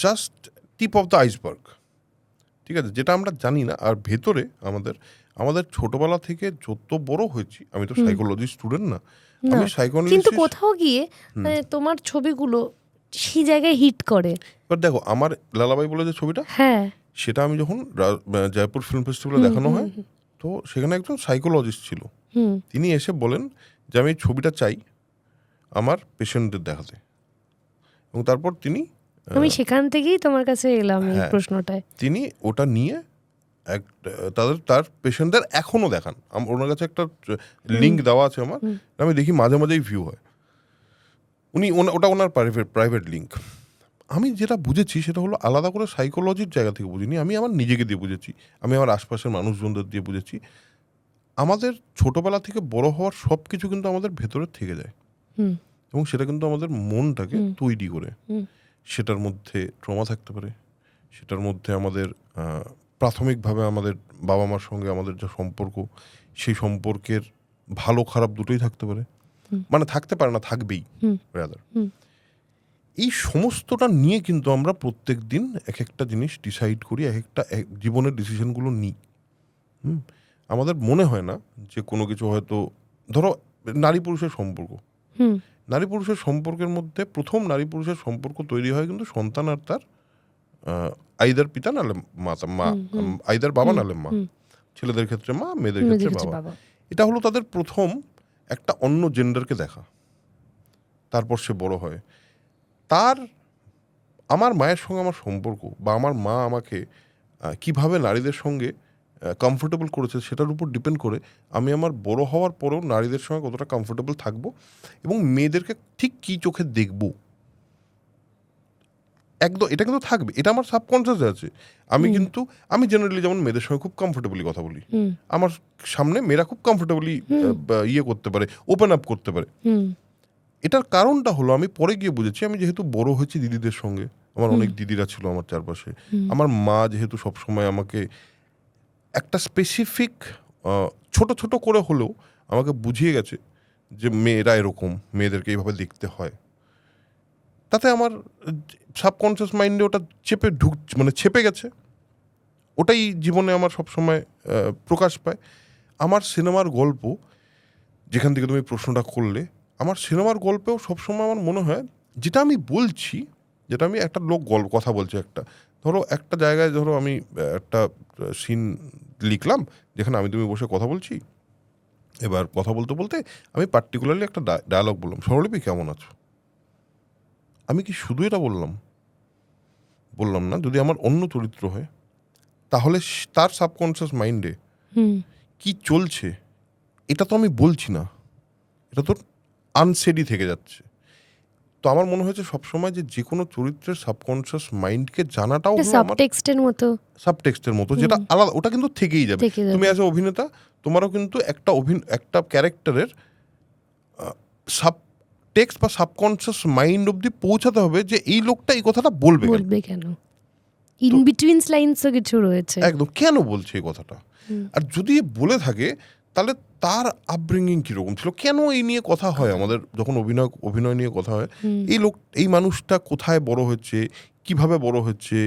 just tip of the iceberg, ঠিক আছে, যেটা আমরা জানি না। আর ভেতরে আমাদের ছোটবেলা থেকে যত বড় হয়েছি, আমি তো সাইকোলজি স্টুডেন্ট না, আমি সাইকোলজি, কিন্তু কোথাও গিয়ে মানে তোমার ছবিগুলো সেই জায়গায় হিট করে। এবার দেখো, আমার লালাবাই বলে যে ছবিটা, হ্যাঁ, সেটা আমি যখন জয়পুর ফিল্ম ফেস্টিভ্যালে দেখানো হয়, তো সেখানে একজন সাইকোলজিস্ট ছিল, তিনি এসে বলেন যে আমি ছবিটা চাই আমার পেশেন্টদের দেখাতে, এবং তারপর তিনি, আমি সেখান থেকেই তোমার কাছে এলাম এই প্রশ্নটায়। তিনি ওটা নিয়ে তার পেশেন্টদের এখনো দেখান। ওনার কাছে একটা লিঙ্ক দেওয়া আছে আমার, আমি দেখি মাঝে মাঝেই ভিউ হয়। ওটা ওনার প্রাইভেট লিঙ্ক। আমি যেটা বুঝেছি সেটা হলো, আলাদা করে সাইকোলজির জায়গা থেকে বুঝিনি, আমি আমার নিজেকে দিয়ে বুঝেছি, আমি আমার আশপাশের মানুষজনদের দিয়ে বুঝেছি। আমাদের ছোটবেলা থেকে বড় হওয়ার সব কিছু কিন্তু আমাদের ভেতরে থেকে যায়, এবং সেটা কিন্তু আমাদের মনটাকে তৈরি করে। সেটার মধ্যে ট্রমা থাকতে পারে, সেটার মধ্যে আমাদের প্রাথমিকভাবে আমাদের বাবা মার সঙ্গে আমাদের যে সম্পর্ক, সেই সম্পর্কের ভালো খারাপ দুটোই থাকতে পারে, মানে থাকতে পারে না, থাকবেই রাদার। এই সমস্তটা নিয়ে কিন্তু আমরা প্রত্যেক দিন এক একটা জিনিস ডিসাইড করি, এক একটা জীবনের ডিসিশনগুলো নিই। আমাদের মনে হয় না যে কোনো কিছু, হয়তো ধরো নারী পুরুষের সম্পর্ক, নারী পুরুষের সম্পর্কের মধ্যে প্রথম নারী পুরুষের সম্পর্ক তৈরি হয় কিন্তু সন্তান আর তার আইদার পিতা নাহলে মা, আইদার বাবা নাহলে মা, ছেলেদের ক্ষেত্রে মা, মেয়েদের ক্ষেত্রে বাবা। এটা হলো তাদের প্রথম একটা অন্য জেন্ডারকে দেখা। তারপর সে বড় হয়, আমার মায়ের সঙ্গে আমার সম্পর্ক, বা আমার মা আমাকে কিভাবে নারীদের সঙ্গে কমফোর্টেবল করেছে, সেটার উপর ডিপেন্ড করে আমি আমার বড় হওয়ার পরেও নারীদের সঙ্গে কতটা কমফোর্টেবল থাকবো, এবং মেয়েদেরকে ঠিক কী চোখে দেখবো, একদম এটা কিন্তু থাকবে, এটা আমার সাবকনসিয়াসে আছে। আমি জেনারেলি যেমন মেয়েদের সঙ্গে খুব কমফোর্টেবলি কথা বলি, আমার সামনে মেয়েরা খুব কমফোর্টেবলি করতে পারে, ওপেন আপ করতে পারে। এটার কারণটা হলো, আমি পরে গিয়ে বুঝেছি, আমি যেহেতু বড় হয়েছি দিদিদের সঙ্গে, আমার অনেক দিদিরা ছিল আমার চারপাশে, আমার মা যেহেতু সবসময় আমাকে একটা স্পেসিফিক ছোট ছোট করে হলেও আমাকে বুঝিয়ে গেছে যে মেয়েরা এরকম, মেয়েদেরকে এইভাবে দেখতে হয়, তাতে আমার সাবকনসিয়াস মাইন্ডে ওটা ছেপে গেছে। ওটাই জীবনে আমার সবসময় প্রকাশ পায়। আমার সিনেমার গল্প, যেখান থেকে তুমি প্রশ্নটা করলে, আমার সিনেমার গল্পেও সবসময় আমার মনে হয়, যেটা আমি বলছি, যেটা আমি একটা লোক কথা বলছে, একটা জায়গায় ধরো আমি একটা সিন লিখলাম যেখানে তুমি বসে কথা বলছি, এবার কথা বলতে বলতে আমি পার্টিকুলারলি একটা ডায়ালগ বললাম, স্বরলিপি কেমন আছো। আমি কি শুধু এটা বললাম না, যদি আমার অন্য চরিত্র হয়, তাহলে তার সাবকনসিয়াস মাইন্ডে কি চলছে এটা তো আমি বলছি না, এটা তো আনসেডই থেকে যাচ্ছে। তো আমার মনে হয়েছে সবসময় যে কোনো চরিত্রের সাবকনশিয়াস মাইন্ডকে জানাটাও হলো আমার সাবটেক্সটের মতো সাবটেক্সটের মতো, যেটা আলাদা, ওটা কিন্তু থেকেই যাবে। থেকে যাবে। তুমি অ্যাজ এ অভিনেতা তোমারও কিন্তু একটা ক্যারেক্টারের সাবটেক্সট বা সাবকনশিয়াস মাইন্ড অবধি পৌঁছাতে হবে যে এই লোকটা এই কথাটা বলবে কেন। বলবে কেন, ইন বিটুইন লাইনসও কিছু রয়েছে। একদম, কেন বলছে এই কথাটা, আর যদি বলে থাকে তাহলে তার আপব্রিঙ্গিং কিরকম ছিল, কেন এই নিয়ে কথা হয় আমাদের যখন অভিনয় নিয়ে কথা হয়, এই মানুষটা কোথায় বড় হচ্ছে, কিভাবে বড় হচ্ছে,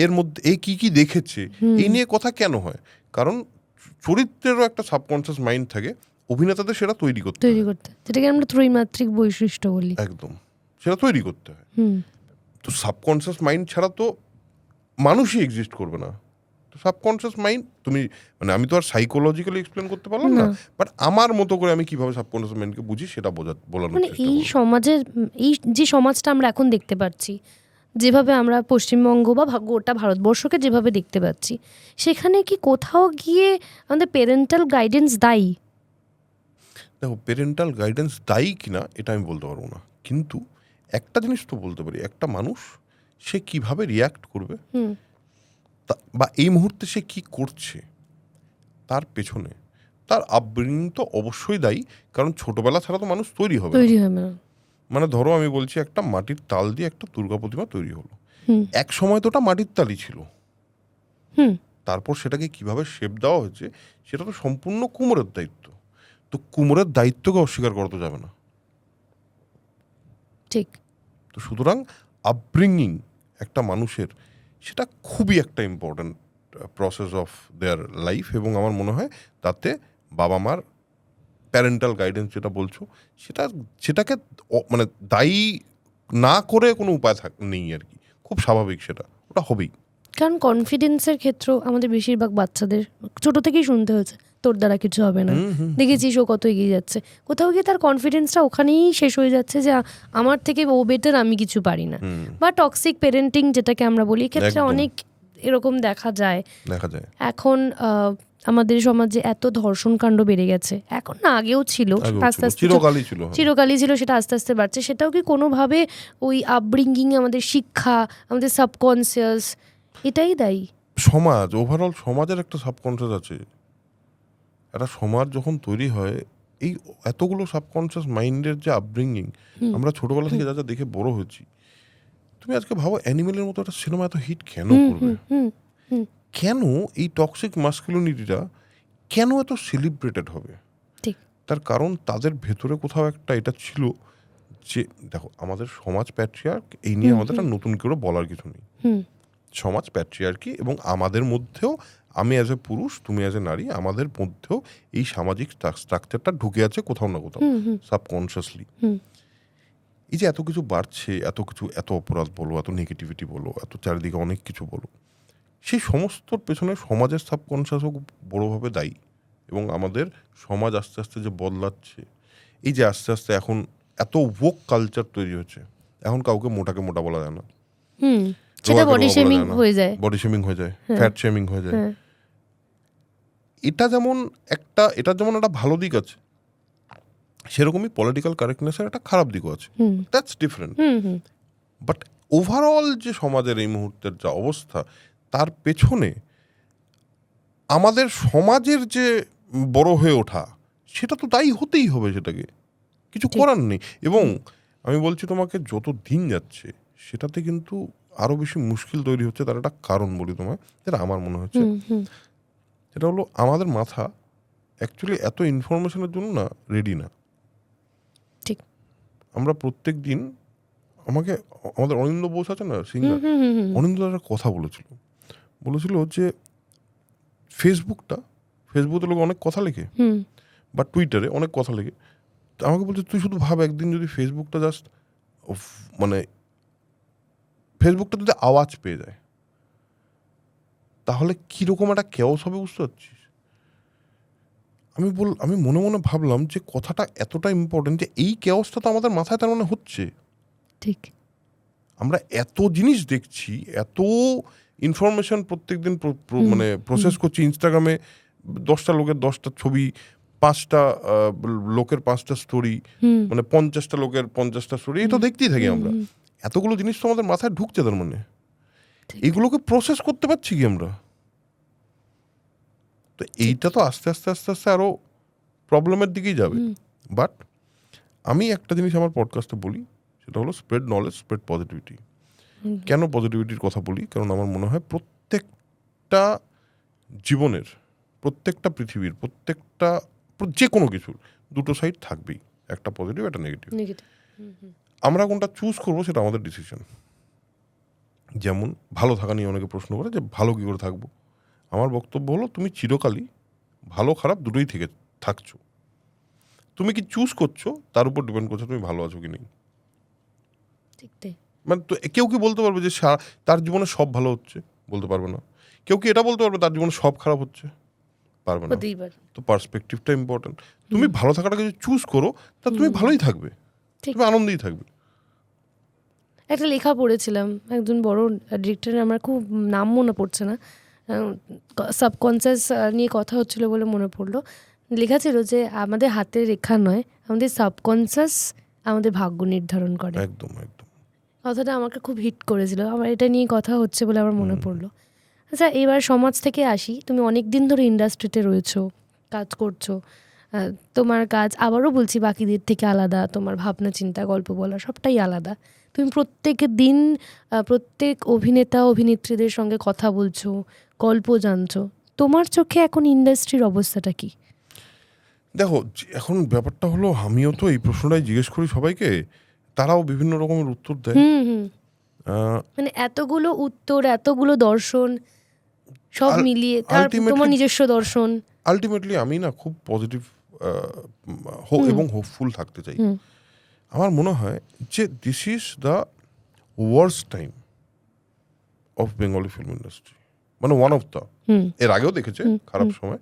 এর মধ্যে এই কি দেখেছে, এই নিয়ে কথা কেন হয়। কারণ চরিত্রেরও একটা সাবকনশিয়াস মাইন্ড থাকে, অভিনেতাদের সেটা তৈরি করতে হয়। যেটাকে আমরা ত্রৈমাত্রিক বৈশিষ্ট্য বলি। একদম, সেটা তৈরি করতে হয়। হুম। তো সাবকনশিয়াস মাইন্ড ছাড়া তো মানুষই এক্সিস্ট করবে না। তো সাবকনশিয়াস মাইন্ড তুমি মানে আমি তো আর সাইকোলজিক্যালি এক্সপ্লেন করতে পারলাম না, বাট আমার মতো করে আমি কিভাবে সাবকনশিয়াস মাইন্ডকে বুঝি সেটা বলানোর মানে চেষ্টা এই করব। সমাজের এই যে সমাজটা আমরা এখন দেখতে পাচ্ছি, যেভাবে আমরা পশ্চিমবঙ্গ বা গোটা ভারতবর্ষকে যেভাবে দেখতে পাচ্ছি, সেখানে কি কোথাও গিয়ে আমাদের পেরেন্টাল গাইডেন্স দায়ী? দেখো, পেরেন্টাল গাইডেন্স দায়ী কিনা এটা আমি বলতে পারবো না, কিন্তু একটা জিনিস তো বলতে পারি, একটা মানুষ সে কিভাবে রিয়াক্ট করবে বা এই মুহূর্তে সে কি করছে তার পেছনে তার আপব্রিঙ্গিং তো অবশ্যই দায়ী, কারণ ছোটবেলা ছাড়া তো মানুষ তৈরি হবে না। মানে ধরো আমি বলছি, একটা মাটির তাল দিয়ে একটা দুর্গা প্রতিমা তৈরি হলো, এক সময় তো ওটা মাটির তালই ছিল, তারপর সেটাকে কিভাবে শেপ দেওয়া হয়েছে সেটা তো সম্পূর্ণ কুমোরের দায়িত্ব। তো কুমোরের দায়িত্বকে অস্বীকার করা তো যাবে না। ঠিক। তো সুতরাং আপব্রিঙ্গিং একটা মানুষের সেটা খুবই একটা important process of their life, এবং আমার মনে হয় তাতে বাবা মার প্যারেন্টাল গাইডেন্স যেটা বলছো সেটাকে মানে দায়ী না করে কোনো উপায় নেই আর কি, খুব স্বাভাবিক, সেটা ওটা হবেই। কারণ কনফিডেন্সের ক্ষেত্রেও আমাদের বেশিরভাগ বাচ্চাদের ছোট থেকেই শুনতে হয়েছে তোর দ্বারা কিছু হবে না, দেখেছিস ও কত এগিয়ে যাচ্ছে, কোথাও গিয়ে তার কনফিডেন্সটা ওখানেই শেষ হয়ে যাচ্ছে যে আমার থেকে ও বেটার, আমি কিছু পারি না। বা টক্সিক প্যারেন্টিং যেটাকে আমরা বলি, এক্ষেত্রে অনেক এরকম দেখা যায়। এখন আমাদের সমাজে এত ধর্ষণ কাণ্ড বেড়ে গেছে, এখন না আগেও ছিল, আস্তে আস্তে চিরকালই ছিল, সেটা আস্তে আস্তে বাড়ছে। সেটাও কি কোনোভাবে ওই আপব্রিঙ্গিং, আমাদের শিক্ষা, আমাদের সাবকনসিয়াস, এটাই দায়ী? সমাজ, ওভারঅল সমাজের একটা সাবকনসিয়াস আছে। একটা সমাজ যখন তৈরি হয়, এই এতগুলো সাবকনসিয়াস মাইন্ডের যে আপব্রিঙ্গিং, আমরা ছোটবেলা থেকে যা যা দেখে বড় হয়েছি, তুমি আজকে ভাবো অ্যানিমেলের মতো একটা সিনেমা এত হিট কেন করবে, কেন এই টক্সিক মাস্কুলিনিটিটা কেন এত সেলিব্রেটেড হবে? তার কারণ তাদের ভেতরে কোথাও একটা এটা ছিল যে দেখো, আমাদের সমাজ প্যাট্রিয়ার্ক, এই নিয়ে আমাদের নতুন করে বলার কিছু নেই। সমাজ প্যাট্রিয়ার্কি, এবং আমাদের মধ্যেও, আমি অ্যাজ এ পুরুষ, তুমি অ্যাজ এ নারী, আমাদের মধ্যেও এই সামাজিক স্ট্রাকচারটা ঢুকে আছে কোথাও না কোথাও সাবকনশিয়াসলি। এই যে এত কিছু বাড়ছে, এত কিছু, এত অপরাধ বলো, এত নেগেটিভিটি বলো, এত চারিদিকে অনেক কিছু বলো, সেই সমস্তর পেছনে সমাজের সাবকনশিয়াসও বড়োভাবে দায়ী। এবং আমাদের সমাজ আস্তে আস্তে যে বদলাচ্ছে, এই যে আস্তে আস্তে এখন এত ভোক কালচার তৈরি হচ্ছে, এখন কাউকে মোটাকে মোটা বলা যায় না, সেটা বডি শেমিং হয়ে যায়, ফ্যাট শেমিং হয়ে যায়। এটা যেমন একটা ভালো দিক আছে, সেরকমই পলিটিক্যাল কারেক্টনেসের একটা খারাপ দিকও আছে, দ্যাটস ডিফারেন্ট। বাট ওভারঅল যে সমাজের এই মুহূর্তের যা অবস্থা, তার পেছনে আমাদের সমাজের যে বড় হয়ে ওঠা, সেটা তো দায়ী হতেই হবে, সেটাকে কিছু করার নেই। এবং আমি বলছি তোমাকে, যত দিন যাচ্ছে সেটাতে কিন্তু আরো বেশি মুশকিল তৈরি হচ্ছে। তার একটা কারণ বলি তোমায়, যেটা আমার মনে হচ্ছে, সেটা হলো আমাদের মাথা অ্যাকচুয়ালি এত ইনফরমেশনের জন্য না রেডি না। ঠিক। আমরা প্রত্যেক দিন, আমাদের অনিন্দ্য বোস আছে না, সিঙ্গার, অনিন্দ্য একটা কথা বলেছিল যে ফেসবুকে লোক অনেক কথা লেখে, বা টুইটারে অনেক কথা লেখে। আমাকে বলছে, তুই শুধু ভাব, একদিন যদি ফেসবুকটা জাস্ট মানে ফেসবুকটা যদি আওয়াজ পেয়ে যায়, তাহলে কিরকম একটা কেওস হবে, বুঝতে পারছিস? আমি মনে মনে ভাবলাম যে কথাটা এতটা ইম্পর্টেন্ট, যে এই কেওসটা তো আমাদের মাথায় তার মানে হচ্ছে। ঠিক। আমরা এত জিনিস দেখছি, এত ইনফরমেশন প্রত্যেকদিন মানে প্রসেস করছি। ইনস্টাগ্রামে 10টা লোকের 10টা ছবি, 5টা লোকের 5টা স্টোরি, মানে 50টা লোকের 50টা স্টোরি, এই তো দেখতেই থাকি আমরা। এতগুলো জিনিস তো আমাদের মাথায় ঢুকছে, তার মানে এগুলোকে প্রসেস করতে পারছি কি আমরা? তো এইটা তো আস্তে আস্তে আস্তে আস্তে আরো প্রবলেমের দিকেই যাবে। বাট আমি একটা জিনিস আমার পডকাস্টে বলি, সেটা হলো স্প্রেড নলেজ, স্প্রেড পজিটিভিটি। কেন পজিটিভিটির কথা বলি? কারণ আমার মনে হয় প্রত্যেকটা জীবনের, প্রত্যেকটা পৃথিবীর, প্রত্যেকটা যে কোনো কিছুর দুটো সাইড থাকবেই, একটা পজিটিভ একটা নেগেটিভ। আমরা কোনটা চুজ করবো সেটা আমাদের ডিসিশন। যেমন ভালো থাকা নিয়ে অনেকে প্রশ্ন করে যে ভালো কী করে থাকবো। আমার বক্তব্য হলো তুমি চিরকালই ভালো খারাপ দুটোই থেকে থাকছো। তুমি কি চুজ করছো তার উপর ডিপেন্ড করছো তুমি ভালো আছো কি নেই। মানে তো কেউ কি বলতে পারবে যে তার জীবনে সব ভালো হচ্ছে? বলতে পারবে না। কেউ কি এটা বলতে পারবে তার জীবনে সব খারাপ হচ্ছে? পারবে না। তো পার্সপেক্টিভটা ইম্পর্টেন্ট। তুমি ভালো থাকাটাকে যদি চুজ করো তা তুমি ভালোই থাকবে, তুমি আনন্দেই থাকবে। একটা লেখা পড়েছিলাম একজন বড় ডিরেক্টর, আমার খুব নাম মনে পড়ছে না, সাবকনসিয়াস নিয়ে কথা হচ্ছিল বলে মনে পড়লো। লেখা ছিল যে আমাদের হাতের রেখা নয়, আমাদের সাবকনসিয়াস আমাদের ভাগ্য নির্ধারণ করে। একদম একদম। কথাটা আমাকে খুব হিট করেছিল, আমার এটা নিয়ে কথা হচ্ছে বলে আমার মনে পড়লো। আচ্ছা, এবার সমাজ থেকে আসি। তুমি অনেক দিন ধরে ইন্ডাস্ট্রিতে রয়েছো, কাজ করছো, তোমার কাজ আবারও বলছি বাকিদের থেকে আলাদা, তোমার ভাবনা চিন্তা গল্প বলা সবটাই আলাদা। তুমি প্রত্যেক দিন প্রত্যেক অভিনেতা অভিনেত্রীদের সঙ্গে কথা বলছো, গল্প জানছো। তোমার চোখে এখন ইন্ডাস্ট্রির অবস্থাটা কি? দেখো, এখন ব্যাপারটা হলো, আমিও তো এই প্রশ্নটাই জিজ্ঞেস করি সবাইকে, তারাও বিভিন্ন রকমের উত্তর দেয়। মানে এতগুলো উত্তর, এতগুলো দর্শন সব মিলিয়ে তোমার নিজস্ব দর্শন। আলটিমেটলি আমি না খুব পজিটিভ এবং হোপফুল থাকতে চাই। আমার মনে হয় যে this is the worst time of Bengali film industry, মানে ওয়ান অফ দ্য। এর আগেও দেখেছে খারাপ সময়,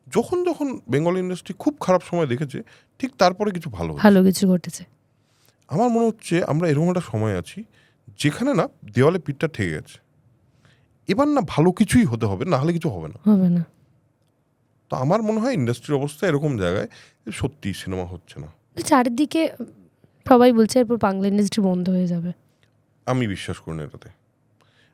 যখন যখন বেঙ্গলি ইন্ডাস্ট্রি খুব খারাপ সময় দেখেছে, ঠিক তারপরে কিছু ভালো কিছু ঘটেছে। আমার মনে হচ্ছে আমরা এরকম একটা সময় আছি যেখানে না দেওয়ালে পিঠটা ঠেকে গেছে। এবার না ভালো কিছুই হতে হবে, না হলে কিছু হবে না। তো আমার মনে হয় ইন্ডাস্ট্রির অবস্থা এরকম জায়গায়, সত্যি সিনেমা হচ্ছে না। চারিদিকে সবাই বলছে এরপর বাংলা ইন্ডাস্ট্রি বন্ধ হয়ে যাবে। আমি বিশ্বাস করি না এটাতে,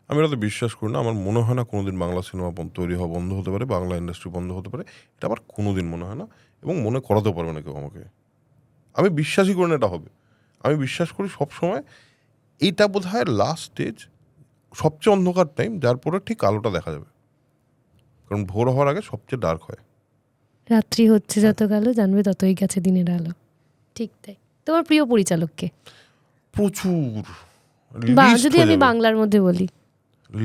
আমি এটাতে বিশ্বাস করি না। আমার মনে হয় না কোনোদিন বাংলা সিনেমা তৈরি হওয়া বন্ধ হতে পারে, বাংলা ইন্ডাস্ট্রি বন্ধ হতে পারে। এটা আমার কোনোদিন মনে হয় না, এবং মনে করাতেও পারবে না কেউ আমাকে। আমি বিশ্বাসই করি না এটা হবে। আমি বিশ্বাস করি সবসময় এইটা বোধ হয় লাস্ট স্টেজ, সবচেয়ে অন্ধকার টাইম, যার পরে ঠিক আলোটা দেখা যাবে। কারণ ভোর হওয়ার আগে সবচেয়ে ডার্ক হয়। রাত্রি হচ্ছে যত কালো, জানবে ততই কাছে দিনের আলো। ঠিক তাই। তোমার প্রিয় পরিচালককে? প্রচুর, যদি আমি বাংলার মধ্যে বলি,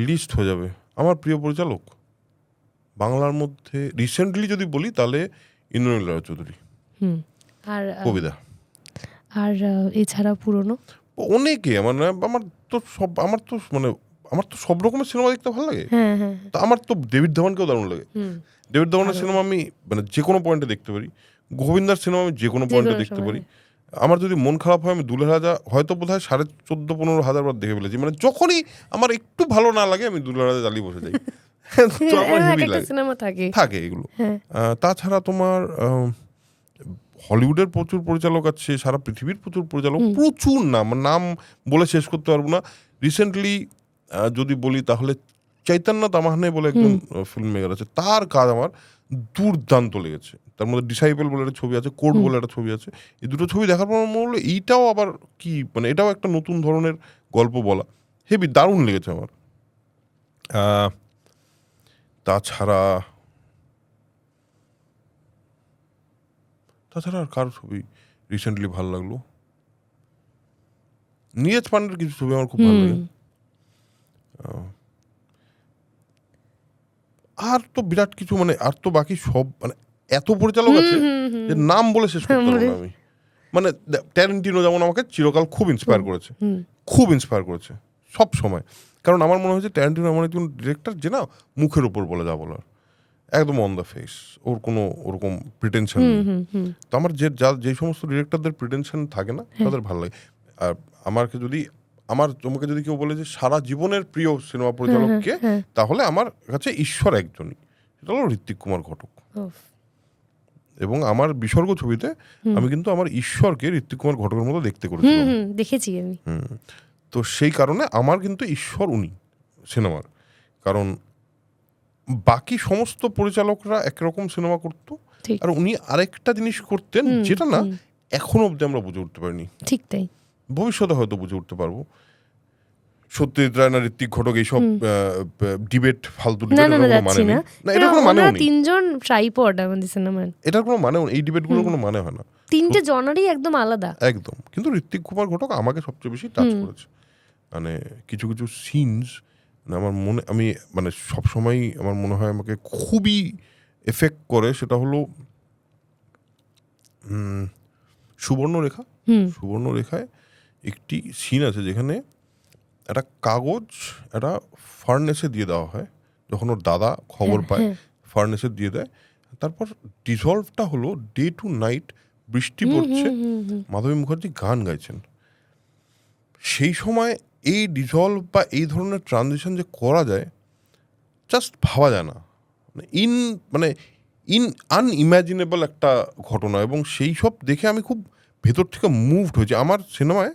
লিস্ট হয়ে যাবে। আমার প্রিয় পরিচালক বাংলার মধ্যে রিসেন্টলি যদি বলি তাহলে ইন্দ্রনীল রায়চৌধুরী, আর কবিতা। আর এছাড়া পুরনো অনেকে, আমার তো সব রকমের সিনেমা দেখতে ভালো লাগে। তো আমার তো ডেভিড ধাওয়ানকেও দারুণ লাগে। ডেভিড ধাওয়ানের সিনেমা আমি মানে যে কোনো পয়েন্টে দেখতে পারি। গোবিন্দার সিনেমা আমি যে কোনো পয়েন্টে দেখতে পারি। আমার যদি মন খারাপ হয় আমি দুলহাজা হয়তো বোধ হয় 14,000-15,000 বার দেখে ফেলেছি। মানে যখনই আমার একটু ভালো না লাগে আমি দুলহাজা চালিয়ে বসে যাই। থাকে এগুলো। তাছাড়া তোমার হলিউডের প্রচুর পরিচালক আছে, সারা পৃথিবীর প্রচুর পরিচালক, প্রচুর নাম বলে শেষ করতে পারবো না। রিসেন্টলি যদি বলি তাহলে চৈতন্য তামাহানে বলে একজন ফিল্ম মেকার আছে, তার কাজ আমার দুর্দান্ত লেগেছে। তার মধ্যে ডিসাইপল বলে একটা ছবি আছে, কোর্ট বলে একটা ছবি আছে। এই দুটো ছবি দেখার পর মনে হলো এইটাও আবার কি, মানে এটাও একটা নতুন ধরনের গল্প বলা, হেবি দারুণ লেগেছে আমার। তাছাড়া আর কার ছবি রিসেন্টলি ভালো লাগলো? নীরজ পান্ডের কিছু ছবি আমার খুব ভালো লাগে। আর তো বিরাট কিছু, মানে আর তো বাকি সব, মানে এত পরিচালক আছে যে নাম বলে শেষ করতে পারবো না আমি। মানে ট্যারেন্টিনো যেমন আমাকে চিরকাল খুব ইন্সপায়ার করেছে সব সময়। কারণ আমার মনে হয়েছে ট্যারেন্টিনো এমন একজন ডিরেক্টর যে না মুখের উপর বলে যা বলার, একদম অন দ্য ফেস, ওর কোনো ওরকম প্রিটেনশন নেই। তো আমার যে সমস্ত ডিরেক্টরদের প্রিটেনশন থাকে না তাদের ভালো লাগে। আর তোমাকে যদি কেউ বলে যে সারা জীবনের প্রিয় সিনেমা পরিচালককে, তাহলে আমার কাছে ঈশ্বর একজনই, সেটা হলো ঋত্বিক কুমার ঘটক। এবং আমার বিসর্গ ছবিতে আমি কিন্তু আমার ঈশ্বরকে ঋত্বিক কুমার ঘটকের মতো দেখতে হুম করেছিলাম। হুম দেখেছি আমি। তো সেই কারণে আমার কিন্তু ঈশ্বর উনি সিনেমার। কারণ বাকি সমস্ত পরিচালকরা একরকম সিনেমা করতো, ঠিক। আর উনি আরেকটা জিনিস করতেন যেটা না হুম, এখনো অবধি আমরা বুঝে উঠতে পারিনি। ঠিক তাই। ভবিষ্যতে হয়তো বুঝে উঠতে পারবো। সত্যজিৎ রায় না ঋত্বিক ঘটক এইসব ডিবেট, ফালতু না ডিবেট, না এটার না কোনো যাচ্ছি মানে না। নেই। না, এটার কোনো মানেও ওনারা নেই। তিনজন ট্রাইপড আমাদের সিনেমার। এটার কোনো মানেও নেই। এই ডিবেটগুলোর কোনো মানে হয় না। তিনটে জনারই একদম আলাদা। একদম। কিন্তু ঋত্বিক কুমার ঘটক আমাকে সবচেয়ে বেশি টাচ করেছে। মানে কিছু কিছু সিনস আমার মনে, আমি মানে সবসময় আমার মনে হয় আমাকে খুবই এফেক্ট করে। সেটা হলো সুবর্ণরেখা। সুবর্ণরেখায় একটি সিন আছে যেখানে একটা কাগজ একটা ফার্নেসে দিয়ে দেওয়া হয়, যখন ওর দাদা খবর পায় ফার্নেসে দিয়ে দেয়। তারপর ডিসলভটা হলো ডে টু নাইট, বৃষ্টি পড়ছে, মাধবী মুখার্জি গান গাইছেন। সেই সময় এই ডিসলভ বা এই ধরনের ট্রানজিশন যে করা যায় জাস্ট ভাবা যায় না। মানে আনইম্যাজিনেবল একটা ঘটনা, এবং সেই সব দেখে আমি খুব ভেতর থেকে মুভড হয়েছি। আমার সিনেমায়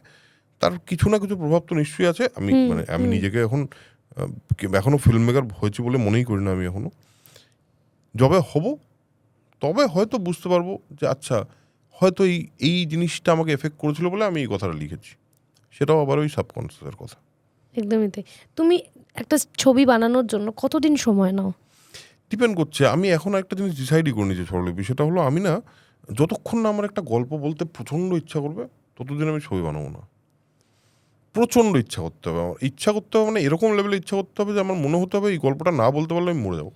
তার কিছু না কিছু প্রভাব তো নিশ্চয়ই আছে। আমি নিজেকে এখনো ফিল্ম মেকার হয়েছি বলে মনেই করি না আমি এখনো। যবে হব তবে হয়তো বুঝতে পারবো যে আচ্ছা হয়তো এই জিনিসটা আমাকে এফেক্ট করেছিল বলে আমি এই কথাটা লিখেছি। সেটাও আবার ওই সাবকনসিয়াসের কথা। একদমই তাই। তুমি একটা ছবি বানানোর জন্য কতদিন সময় নাও? ডিপেন্ড করছে। আমি এখন একটা জিনিস ডিসাইডই করে নিয়েছি স্বরলিপি, সেটা হলো আমি না যতক্ষণ না আমার একটা গল্প বলতে প্রচণ্ড ইচ্ছা করবে ততদিন আমি ছবি বানাবো না। প্রচণ্ড ইচ্ছা করতে হবে, আমার ইচ্ছা করতে হবে, মানে এরকম লেভেলে ইচ্ছা করতে হবে যে আমার মনে হতে হবে এই গল্পটা না বলতে পারলে আমি মরে যাবো।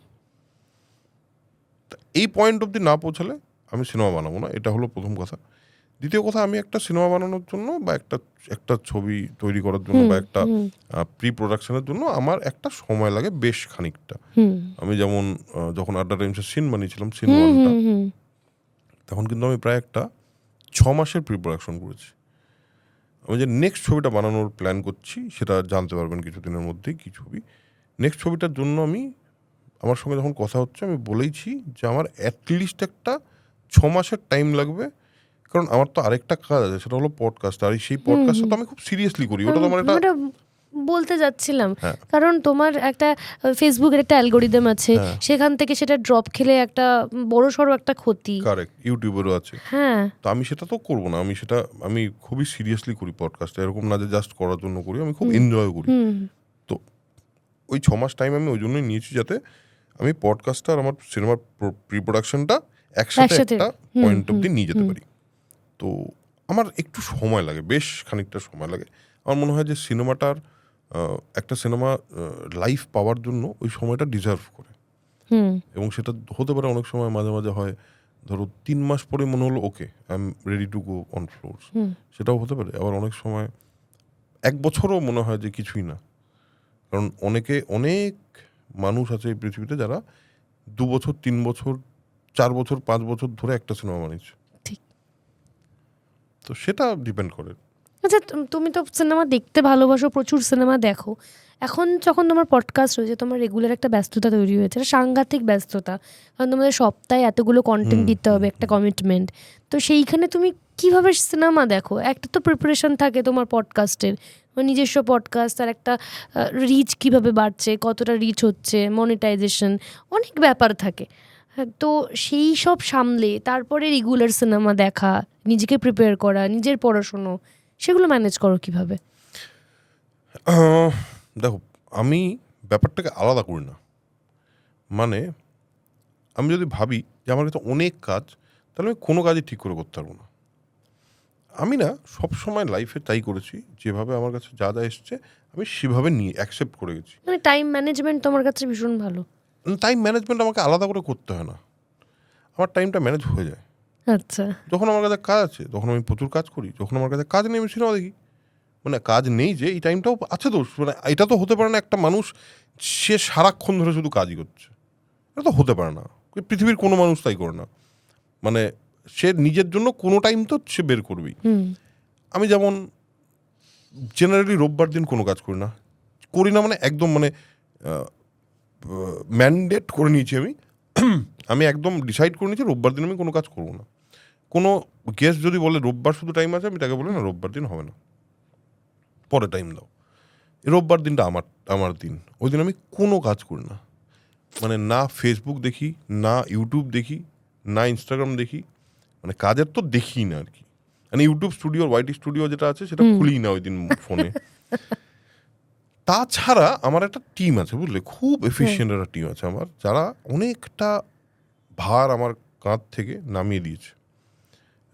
এই পয়েন্ট অবধি না পৌঁছালে আমি সিনেমা বানাবো না। এটা হলো প্রথম কথা। দ্বিতীয় কথা, আমি একটা সিনেমা বানানোর জন্য বা একটা ছবি তৈরি করার জন্য বা একটা প্রি প্রোডাকশনের জন্য আমার একটা সময় লাগে বেশ খানিকটা। আমি যেমন যখন আড্ডা টাইমসের সিন বানিয়েছিলাম, সিন 1টা, তখন কিন্তু আমি প্রায় একটা 6 মাসের প্রি প্রোডাকশন করেছি। আমি যে নেক্সট ছবিটা বানানোর প্ল্যান করছি সেটা জানতে পারবেন কিছুদিনের মধ্যেই কি ছবি। নেক্সট ছবিটার জন্য আমার সঙ্গে যখন কথা হচ্ছে আমি বলেইছি যে আমার অ্যাটলিস্ট একটা 6 মাসের টাইম লাগবে। কারণ আমার তো আরেকটা কাজ আছে, সেটা হলো পডকাস্ট। আর সেই পডকাস্টটা তো আমি খুব সিরিয়াসলি করি। ওটা তো আমার একটা ওটা বলতে যাচ্ছিলাম, হ্যাঁ কারণ তোমার একটা ফেসবুকের একটা অ্যালগোরিদম আছে, হ্যাঁ সেখান থেকে সেটা ড্রপ খেলে একটা বড় সড়ো একটা ক্ষতি। কারেক্ট, ইউটিউবেরও আছে। হ্যাঁ, তো আমি সেটা তো করবো না। আমি খুবই সিরিয়াসলি করি পডকাস্টটা, এরকম না যে জাস্ট করার জন্য করি, আমি খুব এনজয় করি। তো ওই 6 মাস টাইম আমি ওই জন্যই নিয়েছি যাতে আমি পডকাস্টটা আর আমার সিনেমার প্রি প্রোডাকশনটা একসাথে একটা পয়েন্ট অব্দি নিয়ে যেতে পারি। তো আমার একটু সময় লাগে, বেশ খানিকটা সময় লাগে। আমার মনে হয় যে সিনেমাটার একটা সিনেমা লাইফ পাওয়ার জন্য ওই সময়টা ডিজার্ভ করে। এবং সেটা হতে পারে অনেক সময় মাঝে মাঝে হয় ধরো 3 মাস পরে মনে হলো okay I am ready to go on floors, সেটাও হতে পারে। আবার অনেক সময় 1 বছরও মনে হয় যে কিছুই না। কারণ অনেক মানুষ আছে এই পৃথিবীতে যারা 2 বছর, 3 বছর, 4 বছর, 5 বছর ধরে একটা সিনেমা বানিয়েছে। ঠিক। তো সেটা ডিপেন্ড করে। আচ্ছা, তুমি তো সিনেমা দেখতে ভালোবাসো, প্রচুর সিনেমা দেখো। এখন যখন তোমার পডকাস্ট রয়েছে, তোমার রেগুলার একটা ব্যস্ততা তৈরি হয়েছে, একটা সাংঘাতিক ব্যস্ততা, কারণ তোমাদের সপ্তাহে এতগুলো কন্টেন্ট দিতে হবে, একটা কমিটমেন্ট। তো সেইখানে তুমি কিভাবে সিনেমা দেখো? একটা তো প্রিপারেশন থাকে তোমার পডকাস্টের, নিজস্ব পডকাস্ট, আর একটা রিচ কিভাবে বাড়ছে, কতটা রিচ হচ্ছে, মনিটাইজেশন, অনেক ব্যাপার থাকে। হ্যাঁ, তো সেই সব সামলে তারপরে রেগুলার সিনেমা দেখা, নিজেকে প্রিপেয়ার করা, নিজের পড়াশুনো, সেগুলো ম্যানেজ করো কিভাবে? দেখো, আমি ব্যাপারটাকে আলাদা করি না। মানে আমি যদি ভাবি যে আমার কাছে অনেক কাজ, তাহলে আমি কোনো কাজই ঠিক করে করতে পারবো না। আমি না সবসময় লাইফে তাই করেছি, যেভাবে আমার কাছে যা যা এসছে আমি সেভাবে নিয়ে অ্যাকসেপ্ট করে গেছি। মানে টাইম ম্যানেজমেন্ট তোমার কাছে ভীষণ ভালো। টাইম ম্যানেজমেন্ট আমাকে আলাদা করে করতে হয় না, আমার টাইমটা ম্যানেজ হয়ে যায়। আচ্ছা। যখন আমার কাছে কাজ আছে তখন আমি প্রচুর কাজ করি, যখন আমার কাছে কাজ নেই আমি সিনেমা দেখি। মানে কাজ নেই যে এই টাইমটাও আছে তো, মানে এটা তো হতে পারে না একটা মানুষ সে সারাক্ষণ ধরে শুধু কাজই করছে, এটা তো হতে পারে না। পৃথিবীর কোনো মানুষ তাই করে না। মানে সে নিজের জন্য কোনো টাইম তো সে বের করবেই। আমি যেমন জেনারেলি রোববার দিন কোনো কাজ করি না মানে একদম মানে ম্যান্ডেট করে নিয়েছি আমি আমি একদম ডিসাইড করে নিয়েছি রোববার দিন আমি কোনো কাজ করবো না। কোনো গেস্ট যদি বলে রোববার শুধু টাইম আছে, আমি তাকে বলি না, রোববার দিন হবে না, পরে টাইম দাও। রোববার দিনটা আমার দিন, ওই দিন আমি কোনো কাজ করি না। মানে না ফেসবুক দেখি, না ইউটিউব দেখি, না ইনস্টাগ্রাম দেখি, মানে কাজের তো দেখি না আর কি। মানে ইউটিউব স্টুডিও, ওয়াইটি স্টুডিও যেটা আছে সেটা খুলি না ওই দিন ফোনে। তাছাড়া আমার একটা টিম আছে, বুঝলে, খুব এফিশিয়েন্ট একটা টিম আছে আমার, যারা অনেকটা ভার আমার কাঁধ থেকে নামিয়ে দিয়েছে,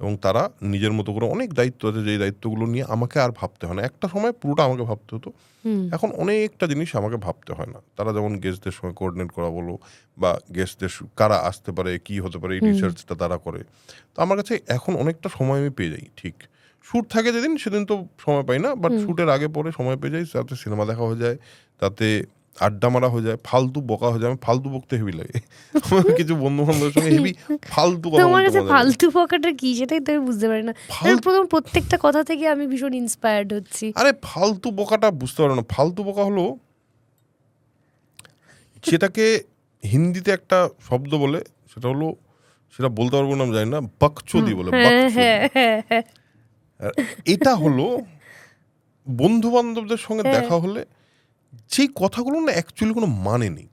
এবং তারা নিজের মতো করে অনেক দায়িত্ব আছে, যেই দায়িত্বগুলো নিয়ে আমাকে আর ভাবতে হয় না। একটা সময় পুরোটা আমাকে ভাবতে হতো, এখন অনেকটা জিনিস আমাকে ভাবতে হয় না। তারা যেমন গেস্টদের সঙ্গে কোঅর্ডিনেট করা বলো, বা গেস্টদের কারা আসতে পারে, কি হতে পারে, এই রিসার্চটা তারা করে। তো আমার কাছে এখন অনেকটা সময় আমি পেয়ে যাই। ঠিক শ্যুট থাকে যেদিন, সেদিন তো সময় পাই না, বাট শ্যুটের আগে পরে সময় পেয়ে যাই, তাতে সিনেমা দেখা হয়ে যায়, তাতে আড্ডা মারা হয়ে যায়, ফালতু বকা হয়ে যায়। আমি ফালতু বকতে হেভি লাগে, আমার কিছু বন্ধু বান্ধবের সঙ্গে হেভি ফালতু কথা তোমার বলতে কাছে মজা লাগে। ফালতু বকাটা কি সেটাই তো আমি বুঝতে পারি না। প্রত্যেকটা কথা থেকে আমি ভীষণ ইন্সপায়ার্ড হচ্ছি। আরে ফালতু বকাটা বুঝতে পারো না। ফালতু বকা হলো যেটাকে হিন্দিতে একটা শব্দ বলে, সেটা হলো, সেটা বলতে পারবো না আমি জানি না, বকচোদি বলে, বকচোদি। আর এটা হলো বন্ধু বান্ধবদের সঙ্গে দেখা হলে যে কথাগুলো না অ্যাকচুয়ালি কোনো মানে নেই,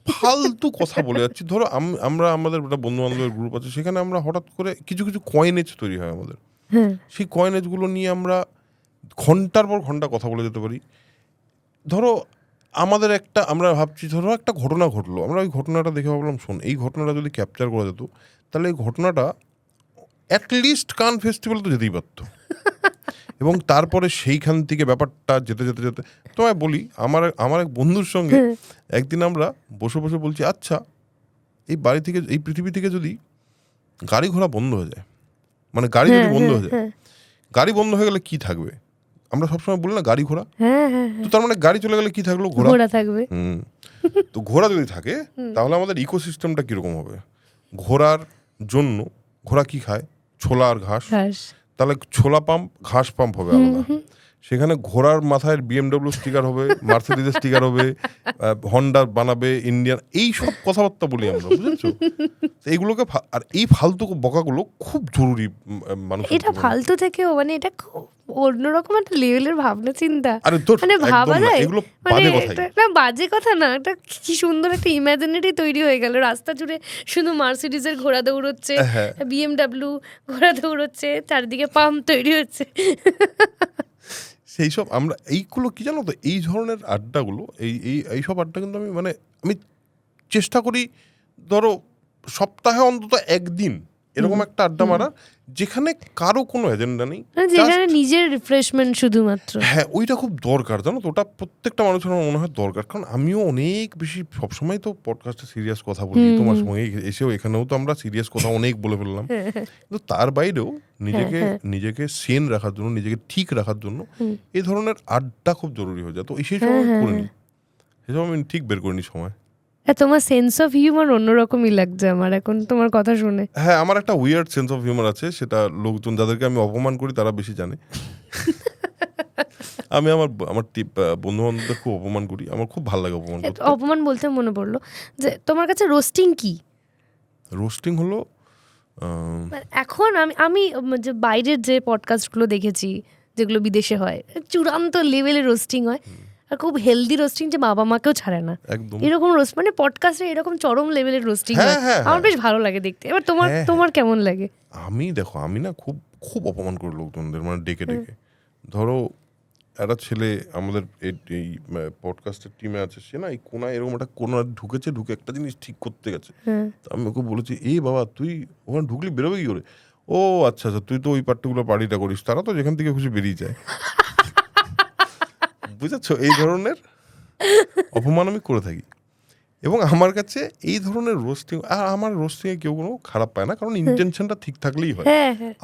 ফালতু কথা বলে যাচ্ছি। ধরো আমরা আমাদের একটা বন্ধু বান্ধবের গ্রুপ আছে, সেখানে আমরা হঠাৎ করে কিছু কিছু কয়েনেজ তৈরি হয় আমাদের, সেই কয়েনেজগুলো নিয়ে আমরা ঘন্টার পর ঘন্টা কথা বলে যেতে পারি। ধরো আমাদের আমরা ভাবছি, ধরো একটা ঘটনা ঘটলো, আমরা ওই ঘটনাটা দেখে ভাবলাম, শোন, এই ঘটনাটা যদি ক্যাপচার করা যেত, তাহলে এই ঘটনাটা অ্যাটলিস্ট কান ফেস্টিভ্যাল তো যেতেই পারতো। এবং তারপরে সেইখান থেকে ব্যাপারটা যেতে যেতে যেতে তোমায় বলি, আমার এক বন্ধুর সঙ্গে একদিন আমরা বসে বসে বলছি, আচ্ছা, এই বাড়ি থেকে, এই পৃথিবী থেকে যদি গাড়ি ঘোড়া বন্ধ হয়ে যায়, মানে গাড়ি যদি বন্ধ হয়ে যায়, গাড়ি বন্ধ হয়ে গেলে কি থাকবে? আমরা সবসময় বলি না গাড়ি ঘোড়া, তো তার মানে গাড়ি চলে গেলে কি থাকলো? ঘোড়া থাকবে। তো ঘোড়া যদি থাকে, তাহলে আমাদের ইকোসিস্টেমটা কিরকম হবে? ঘোড়ার জন্য ঘোড়া কি খায়? ছোলা আর ঘাস। তাহলে ছোলা পাম্প, ঘাস পাম্প হবে আলাদা। সেখানে ঘোড়ার মাথায় বিএমডব্লিউ স্টিকার হবে, মার্সিডিজের স্টিকার হবে, হন্ডা বানাবে, ইন্ডিয়ান, এই সব কথাবার্তা বলি আমরা, বুঝেছো? এইগুলোকে আর এই ফালতু বকাগুলো খুব জরুরি মানুষের এটা জীবনে। ফালতু থেকেও মানে এটা খুব অন্যরকম একটা লেভেলের ভাবনা চিন্তা। আরে তোর মানে ভাবা যায়, এগুলো মানে বাজে কথাই। না বাজে কথা না, এটা কি সুন্দর একটা ইমাজিনারি তৈরি হয়ে গেল। রাস্তা জুড়ে শুধু মার্সিডিজের ঘোড়া দৌড়চ্ছে, বিএমডব্লিউ ঘোড়া দৌড়চ্ছে, চারদিকে পাম্প তৈরি হচ্ছে। সেই সব আমরা এইগুলো কি জানো তো, এই ধরনের আড্ডাগুলো, এইসব আড্ডা কিন্তু আমি চেষ্টা করি, ধরো সপ্তাহে অন্তত একদিন এরকম একটা আড্ডা মারা, যেখানে কারো কোনো এজেন্ডা নেই, যেখানে নিজের রিফ্রেশমেন্ট শুধুমাত্র। হ্যাঁ, ওইটা খুব দরকার, জানো তো, ওটা প্রত্যেকটা মানুষের আমার মনে হয় দরকার। কারণ আমিও অনেক বেশি সবসময় তো পডকাস্টে সিরিয়াস কথা বলি, তোমার সঙ্গে এসেও এখানেও তো আমরা সিরিয়াস কথা অনেক বলে ফেললাম, কিন্তু তার বাইরেও নিজেকে সেন রাখার জন্য, নিজেকে ঠিক রাখার জন্য এই ধরনের আড্ডা খুব জরুরি হয়ে যায়। তো সেই সময় আমি করে নিই, সেই সময় আমি ঠিক বের করে নিই সময়। তোমার সেন্স অফ হিউমার অন্যরকমই লাগছে আমার এখন তোমার কথা শুনে। হ্যাঁ, আমার একটা উইয়ার্ড সেন্স অফ হিউমার আছে, সেটা লোকজন যাদেরকে আমি অপমান করি তারা বেশি জানে। আমি আমার বন্ধু বান্ধবদের খুব অপমান করি, আমার খুব ভালো লাগে অপমান করতে। অপমান বলতে মনে পড়লো যে তোমার কাছে রোস্টিং কি? রোস্টিং হলো এখন আমি যে বাইরের যে পডকাস্টগুলো দেখেছি, যেগুলো বিদেশে হয়, চূড়ান্ত লেভেলের রোস্টিং হয়, আর খুব হেলদি রোস্টিং, যে বাবা মাকেও ছাড়ে না, এরকম রোস্ট, মানে পডকাস্টে এরকম চরম লেভেলের রোস্টিং হয়, আমার বেশ ভালো লাগে দেখতে। এবার তোমার কেমন লাগে? আমি না খুব খুব অপমান করি লোকজনদের, মানে ডেকে ডেকে। ধরো একটা ছেলে আমাদের এই পডকাস্টের টিমে আছে, সে না এই কোনায় এরকম একটা কোনা ঢুকে একটা জিনিস ঠিক করতে গেছে। আমি ওকে বলেছি, এই বাবা তুই ওখানে ঢুকলি বেরোবে কি করে? ও আচ্ছা আচ্ছা, তুই তো ওই পার্টিকুলার পার্টিটা করিস, তারা তো যেখান থেকে খুশি বেরিয়ে যায়। বুঝেছো? এই ধরনের অপমান আমি করে থাকি, এবং আমার কাছে এই ধরনের রোস্টিং, আর আমার রোস্টিংয়ে কেউ কোনো খারাপ পায় না, কারণ ইন্টেনশনটা ঠিক থাকলেই হয়।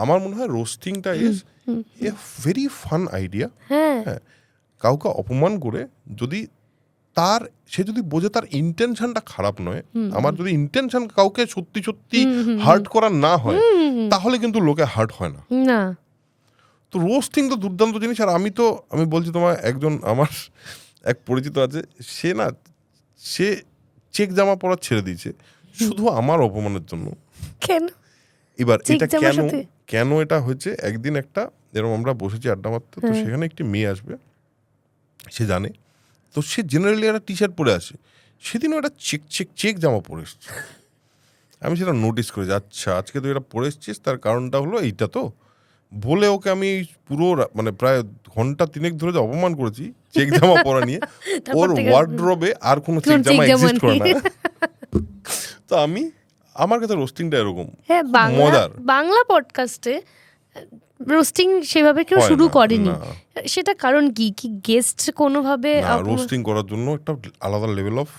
আমার মনে হয় রোস্টিংটা is a very fun idea. হ্যাঁ, কাউকে অপমান করে যদি সে যদি বোঝে তার ইন্টেনশনটা খারাপ নয়, আমার যদি ইন্টেনশন কাউকে সত্যি সত্যি হার্ট করার না হয়, তাহলে কিন্তু লোকে হার্ট হয় না। তো রোস্টিং তো দুর্দান্ত জিনিস। আর আমি বলছি তোমার, আমার এক পরিচিত আছে, সে চেক জামা পরা ছেড়ে দিয়েছে, শুধু আমার অপমানের জন্য। কেন? এবার ঠিক এটা জামার সাথে? কেন এটা হয়েছে, একদিন একটা এরকম আমরা বসেছি আড্ডা মারতে, তো সেখানে একটি মেয়ে আসবে, সে জানে, তো সে জেনারেলি একটা টি শার্ট পরে আসে, সেদিনও একটা চেক জামা পরে এসছে। আমি সেটা নোটিস করেছি, আচ্ছা আজকে তুই এটা পরে এসছিস, তার কারণটা হলো এইটা। তো বলে ওকে আমি পুরো মানে প্রায় ঘন্টা 3 ধরে যে অপমান করেছি চেক জামা পরা নিয়ে, তারপর ওর থেকে ওয়ার্ড্রোবে আর কোনো চেক চেক জামা জামা এক্সিস্ট করে না। নেই। তো আমার কাছে রোস্টিংটা এরকম হ্যাঁ, খুব মজার। বাংলা পডকাস্টে রোস্টিং সেভাবে কেউ হয় শুরু না, করেনি। না। সেটা কারণ কি গেস্ট কোনোভাবে না, রোস্টিং করার জন্য একটা আলাদা লেভেল অফ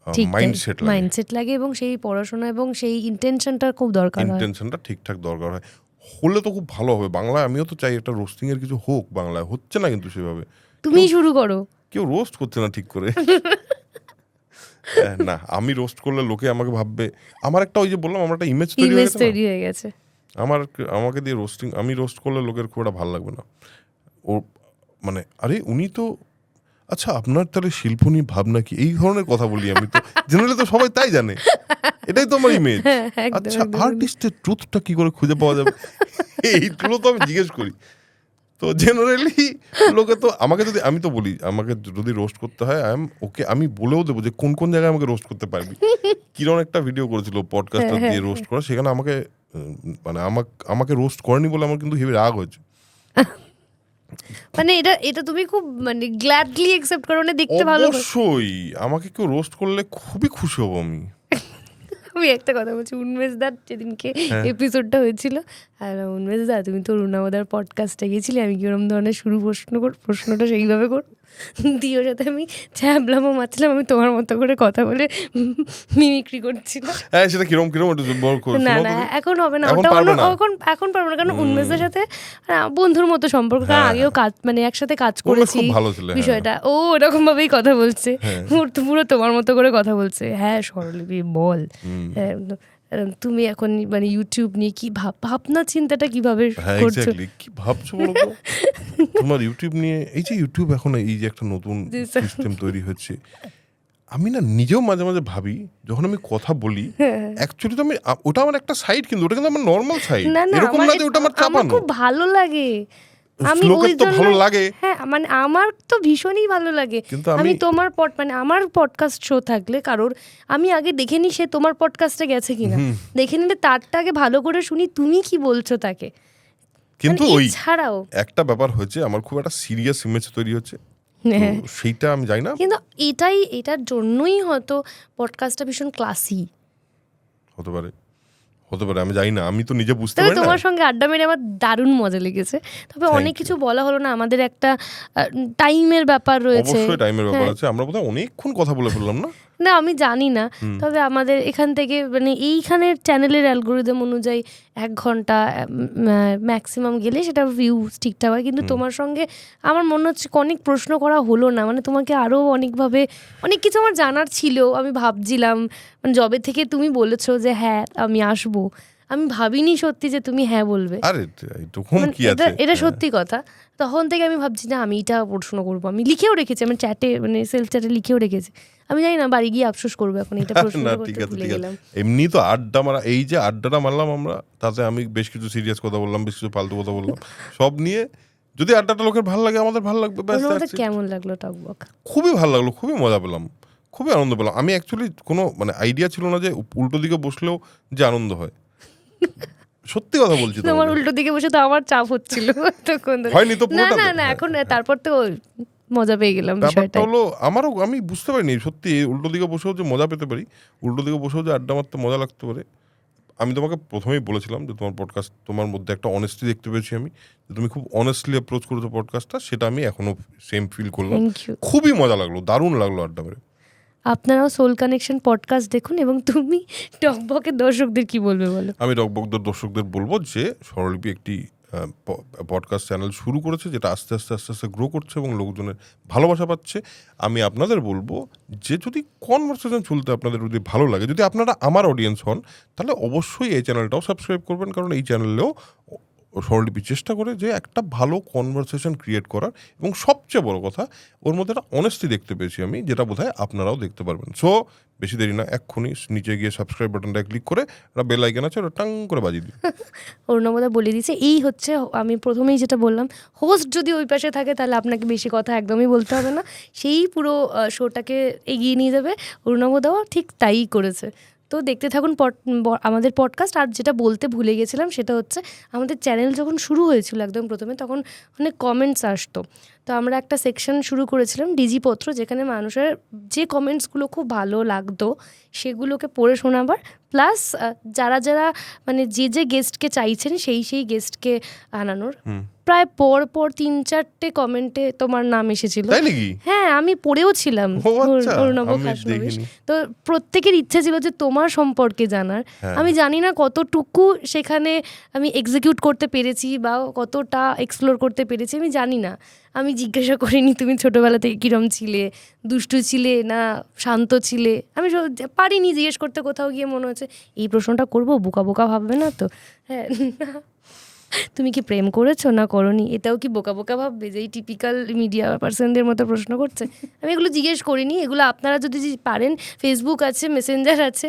ঠিক মাইন্ডসেট লাগে, মাইন্ডসেট লাগে এবং সেই পড়াশোনা এবং সেই ইন্টেনশনটা খুব দরকার হয়। ইন্টেনশনটা ঠিকঠাক দরকার হয়। হলে তো খুব ভালো হবে বাংলায়। আমিও তো চাই একটা রোস্টিং এর কিছু হোক বাংলায়, হচ্ছে না কিন্তু সেভাবে। তুমি শুরু করো। কেউ রোস্ট করছে না ঠিক করে। না, আমি রোস্ট করলে লোকে আমাকে ভাববে, আমার একটা ওই যে বললাম আমার একটা ইমেজ তৈরি হয়ে গেছে। আমাকে দিয়ে আমি রোস্ট করলে লোকের খুব একটা ভালো লাগবে না। ও মানে আরে উনি তো, আচ্ছা আপনার তাহলে শিল্প নিয়ে ভাবনা কি, এই ধরনের কথা বলি আমি। তো জেনারেলি তো সবাই তাই জানে, এটাই তো আমার ইমেজ। আচ্ছা আর্টিস্টের ট্রুথটা কি করে খুঁজে পাওয়া যাবে, এইগুলো তো আমি জিজ্ঞেস করি। তো জেনারেলি লোকে তো আমাকে যদি, আমি তো বলি আমাকে যদি রোস্ট করতে হয় আমি বলেও দেবো যে কোন কোন জায়গায় আমাকে রোস্ট করতে পারবি। কিরণ একটা ভিডিও করেছিল পডকাস্টার দিয়ে রোস্ট করা, সেখানে আমাকে মানে আমাকে রোস্ট করেনি বলে আমার কিন্তু হেভি রাগ হয়েছে। মানে এটা তুমি খুব মানে গ্ল্যাডলি অ্যাকসেপ্ট করো, মানে দেখতে ভালো। অবশ্যই আমাকে কেউ রোস্ট করলে খুবই খুশি হব আমি। আমি একটা কথা বলছি, উন্মেষ দার যেদিনকে হ্যাঁ। এপিসোডটা হয়েছিল, আর উন্মেষ দা তুমি তো রুনাবদার পডকাস্টে গেছিলে, আমি কিরম ধরনের প্রশ্নটা সেইভাবে দিয়ে ওর সাথে আমি ছ্যাবলামও মারছিলাম, আমি তোমার মতো করে কথা বলে মিমিক্রি করছিলাম। হ্যাঁ, সেটা কিরম একটু বল করে না শোনাও না, তুমি। এখন হবে না, এখন ওটা পারবে না? এখন পারবো না, কারণ উন্মেষদের সাথে বন্ধুর মতো সম্পর্ক, কারণ হ্যাঁ, আগেও কাজ মানে একসাথে কাজ উন্মেষ করেছি। খুব ভালো ছিল, হ্যাঁ। বিষয়টা ও এরকম ভাবেই কথা বলছে, হ্যাঁ। পুরো তোমার মতো করে কথা বলছে। হ্যাঁ স্বরলিপি বল, হ্যাঁ, তুমি এখন মানে ইউটিউব নিয়ে কি ভাবনা চিন্তাটা কিভাবে হ্যাঁ করছো? এক্স্যাক্টলি, কি ভাবছো বলো তো তোমার ইউটিউব নিয়ে? এই যে ইউটিউব এখন এই যে একটা নতুন সিস্টেম তৈরি হচ্ছে, আমি না নিজেও মাঝে মাঝে ভাবি, যখন আমি কথা বলি অ্যাকচুয়ালি তো ওটা আমার একটা সাইড, কিন্তু ওটা কিন্তু আমার নর্মাল সাইড। না না, এরকম না যে ওটা আমার আমার চাপানো। খুব ভালো লাগে। আমি লোকের ওই তো জন্য, ভালো লাগে। হ্যাঁ মানে আমার তো ভীষণই ভালো লাগে। কিন্তু আমি তোমার মানে আমার পডকাস্ট শো থাকলে কারোর, আমি আগে দেখে নিই সে তোমার পডকাস্টে গেছে কিনা, দেখে নিলে তারটা আগে ভালো করে শুনি তুমি কি বলছো তাকে। কিন্তু মানে ওই এছাড়াও একটা ব্যাপার হয়েছে, আমার খুব একটা সিরিয়াস ইমেজ তৈরি হচ্ছে, হ্যাঁ, তো সেইটা আমি জানি না। কিন্তু এটার জন্যই হয়তো পডকাস্টটা ভীষণ ক্লাসি। হতে পারে আমি জানি না, আমি তো নিজে বুঝতে তবে পারি না। তোমার সঙ্গে আড্ডা মেরে আমার দারুণ মজা লেগেছে। তবে Thank অনেক you. কিছু বলা হলো না, আমাদের একটা টাইমের ব্যাপার রয়েছে। অবশ্যই টাইমের ব্যাপার হ্যাঁ। আছে, আমরা বোধহয় অনেকক্ষণ কথা বলে ফেললাম না। না আমি জানি না, তবে আমাদের এখান থেকে মানে এইখানের চ্যানেলের অ্যালগোরিদম অনুযায়ী 1 ঘন্টা ম্যাক্সিমাম গেলে সেটা ভিউজ ঠিকঠাক হয়, কিন্তু তোমার সঙ্গে আমার মনে হচ্ছে অনেক প্রশ্ন করা হলো না, মানে তোমাকে আরও অনেকভাবে অনেক কিছু আমার জানার ছিল। আমি ভাবছিলাম মানে জবে থেকে তুমি বলেছো যে হ্যাঁ আমি আসবো, আমি ভাবিনি সত্যি যে তুমি হ্যাঁ বলবে। আরে এরকম কি আছে, এটা সত্যি কথা। তখন থেকে আমি ভাবছি না আমি এটা প্রশ্ন করবো, আমি লিখেও রেখেছি, আমি চ্যাটে মানে সেলফ চ্যাটে লিখেও রেখেছি। আমি জানি না বাড়ি গিয়ে আফসোস করবো এখন এটা প্রশ্ন না করতে ঠিক আছে ভুলে ঠিক আছে। গেলাম। এমনি তো আড্ডা মারা, এই যে আড্ডাটা মারলাম আমরা, তাতে আমি বেশ কিছু সিরিয়াস কথা বললাম, বেশ কিছু ফালতু কথা বললাম, সব নিয়ে যদি আড্ডাটা লোকের ভালো লাগে, আমাদের ভালো লাগবে, ব্যাস। তোমাদের কেমন লাগলো টকবক? খুবই ভালো লাগলো, খুবই মজা পেলাম, খুবই আনন্দ পেলাম। আমি অ্যাকচুয়ালি কোনো মানে আইডিয়া ছিল না যে উল্টো দিকে বসলেও যে আনন্দ হয়। সত্যি কথা বলছি, তোমার উল্টো দিকে বসে তো আমার চাপ হচ্ছিল তখন ধরে। হয়নি তো না পুরোটা না তো। না, এখন তারপর তো মজা পেয়ে গেলাম ব্যাপারটা বিষয়টা। হলো আমি বুঝতে পারিনি সত্যি উল্টো দিকে বসেও যে মজা পেতে পারি, উল্টো দিকে বসেও যে আড্ডা মারতে মজা লাগতে পারে। আমি তোমাকে প্রথমেই বলেছিলাম যে তোমার পডকাস্ট, তোমার মধ্যে একটা অনেস্টি দেখতে পেয়েছি আমি, যে তুমি খুব অনেস্টলি অ্যাপ্রোচ করেছো পডকাস্টটা, সেটা আমি এখনো সেম ফিল করলাম। Thank you. খুবই মজা লাগলো, দারুণ লাগলো আড্ডা মেরে। আপনারাও সোল কানেকশন পডকাস্ট দেখুন। এবং তুমি টকবকের দর্শকদের কি বলবে বলো? আমি টকবকদের দর্শকদের বলবো যে স্বরলিপি একটি পডকাস্ট চ্যানেল শুরু করেছে, যেটা আস্তে আস্তে গ্রো করছে এবং লোকজনের ভালোবাসা পাচ্ছে। আমি আপনাদের বলবো যে যদি কনভারসেশন চলতে আপনাদের যদি ভালো লাগে, যদি আপনারা আমার অডিয়েন্স হন, তাহলে অবশ্যই এই চ্যানেলটাও সাবস্ক্রাইব করবেন, কারণ এই চ্যানেলেও স্বরলিপি চেষ্টা করে যে একটা ভালো কনভারসেশন ক্রিয়েট করার, এবং সবচেয়ে বড় কথা ওর মধ্যে একটা অনেস্টি দেখতে পেয়েছি আমি, যেটা বোধহয় আপনারাও দেখতে পারবেন। সো বেশি দেরি না, এক্ষুনি নিচে গিয়ে সাবস্ক্রাইব বাটনটা ক্লিক করে একটা বেল আইকন আছে ওটা টাং করে বাজিয়ে দিন। অরুণবদা বলে দিয়েছে। এই হচ্ছে, আমি প্রথমেই যেটা বললাম, হোস্ট যদি ওই পাশে থাকে তাহলে আপনাকে বেশি কথা একদমই বলতে হবে না, সেই পুরো শোটাকে এগিয়ে নিয়ে যাবে। অরুণবদাও ঠিক তাই করেছে। তো দেখতে থাকুন আমাদের পডকাস্ট। আর যেটা বলতে ভুলে গেছিলাম সেটা হচ্ছে, আমাদের চ্যানেল যখন শুরু হয়েছিল একদম প্রথমে, তখন অনেক কমেন্টস আসতো। তো আমরা একটা সেকশন শুরু করেছিলাম ডিজিপত্র, যেখানে মানুষের যে কমেন্টসগুলো খুব ভালো লাগতো সেগুলোকে পড়ে শোনাবার, প্লাস যারা যারা মানে যে গেস্টকে চাইছেন সেই গেস্টকে আনানোর। প্রায় পর 3-4টে কমেন্টে তোমার নাম এসেছিল। তাই নাকি? হ্যাঁ, আমি পড়েও ছিলাম। অরুণব খাসনবিশ। তো প্রত্যেকের ইচ্ছে ছিল যে তোমার সম্পর্কে জানার। আমি জানি না কতটুকু সেখানে আমি এক্সিকিউট করতে পেরেছি বা কতটা এক্সপ্লোর করতে পেরেছি, আমি জানি না। আমি জিজ্ঞাসা করিনি তুমি ছোটবেলা থেকে কিরম ছিলে, দুষ্টু ছিলে না শান্ত ছিলে। আমি পারিনি জিজ্ঞেস করতে। কোথাও গিয়ে মনে হচ্ছে এই প্রশ্নটা করবো, বোকা বোকা ভাববে না তো? হ্যাঁ, তুমি কি প্রেম করেছো না করনি, এটাও কি বোকা বোকা ভাববে যে এই টিপিক্যাল মিডিয়া পার্সনদের মতো প্রশ্ন করছে? আমি এগুলো জিজ্ঞেস করিনি। এগুলো আপনারা যদি পারেন, ফেসবুক আছে, মেসেঞ্জার আছে,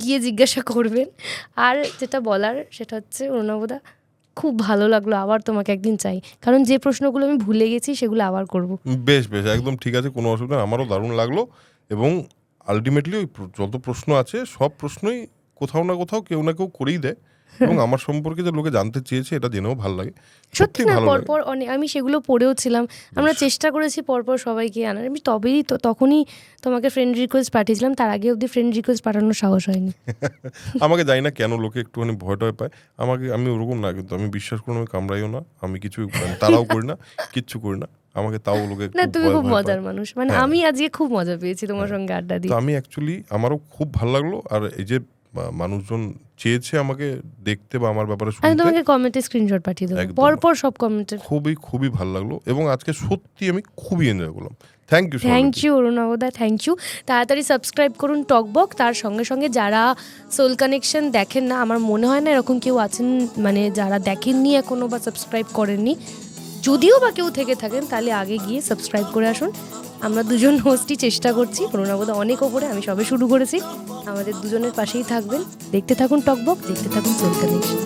গিয়ে জিজ্ঞাসা করবেন। আর যেটা বলার সেটা হচ্ছে, অরুণবদা খুব ভালো লাগলো, আবার তোমাকে একদিন চাই, কারণ যে প্রশ্নগুলো আমি ভুলে গেছি সেগুলো আবার করব। বেশ একদম ঠিক আছে, কোনো অসুবিধা নেই। আমারও দারুণ লাগলো, এবং আলটিমেটলি ওই যত প্রশ্ন আছে সব প্রশ্নই কোথাও না কোথাও কেউ না কেউ করেই দেয়, এবং আমার সম্পর্কে যে লোকে জানতে চেয়েছে এটা জেনেও ভালো লাগে। সত্যি না, পরপর অনেক আমি সেগুলো পড়েও ছিলাম। আমরা চেষ্টা করেছি পরপর সবাইকে আনার। আমি তখনই তোমাকে ফ্রেন্ড রিকোয়েস্ট পাঠিয়েছিলাম, তার আগে অবধি ফ্রেন্ড রিকোয়েস্ট পাঠানোর সাহস হয়নি। আমাকে জানি না কেন লোকে একটুখানি ভয় টয় পায় আমি ওরকম না, কিন্তু আমি বিশ্বাস করুন আমি কামড়াইও না, আমি কিছু তারাও করি না, কিচ্ছু করি না, আমাকে তাও লোকে না, তুমি খুব মজার মানুষ। মানে আমি আজকে খুব মজা পেয়েছি তোমার সঙ্গে আড্ডা দিয়ে। তো আমি অ্যাকচুয়ালি আমারও খুব ভালো লাগলো। আর এই যে মানুষজন চেয়েছে আমাকে দেখতে বা আমার ব্যাপারে শুনতে, আমি তোমাকে কমেন্টে স্ক্রিনশট পাঠিয়ে দেবো পরপর সব কমেন্টে। খুবই ভালো লাগলো, এবং আজকে সত্যি আমি খুবই এনজয় করলাম। থ্যাংক ইউ অরুণবদা, থ্যাংক ইউ। তাড়াতাড়ি সাবস্ক্রাইব করুন টকবক। তার সঙ্গে সঙ্গে যারা সোল কানেকশন দেখেন না, আমার মনে হয় না এরকম কেউ আছেন মানে যারা দেখেননি এখনো বা সাবস্ক্রাইব করেননি। যদিও বা কেউ থেকে থাকেন তাহলে আগে গিয়ে সাবস্ক্রাইব করে আসুন। আমরা দুজন হোস্টই চেষ্টা করছি, অরুণবদা অনেক ওপরে, আমি সবে শুরু করেছি। আমাদের দুজনের পাশেই থাকবেন, দেখতে থাকুন টকবক, দেখতে থাকুন সোল কানেকশন।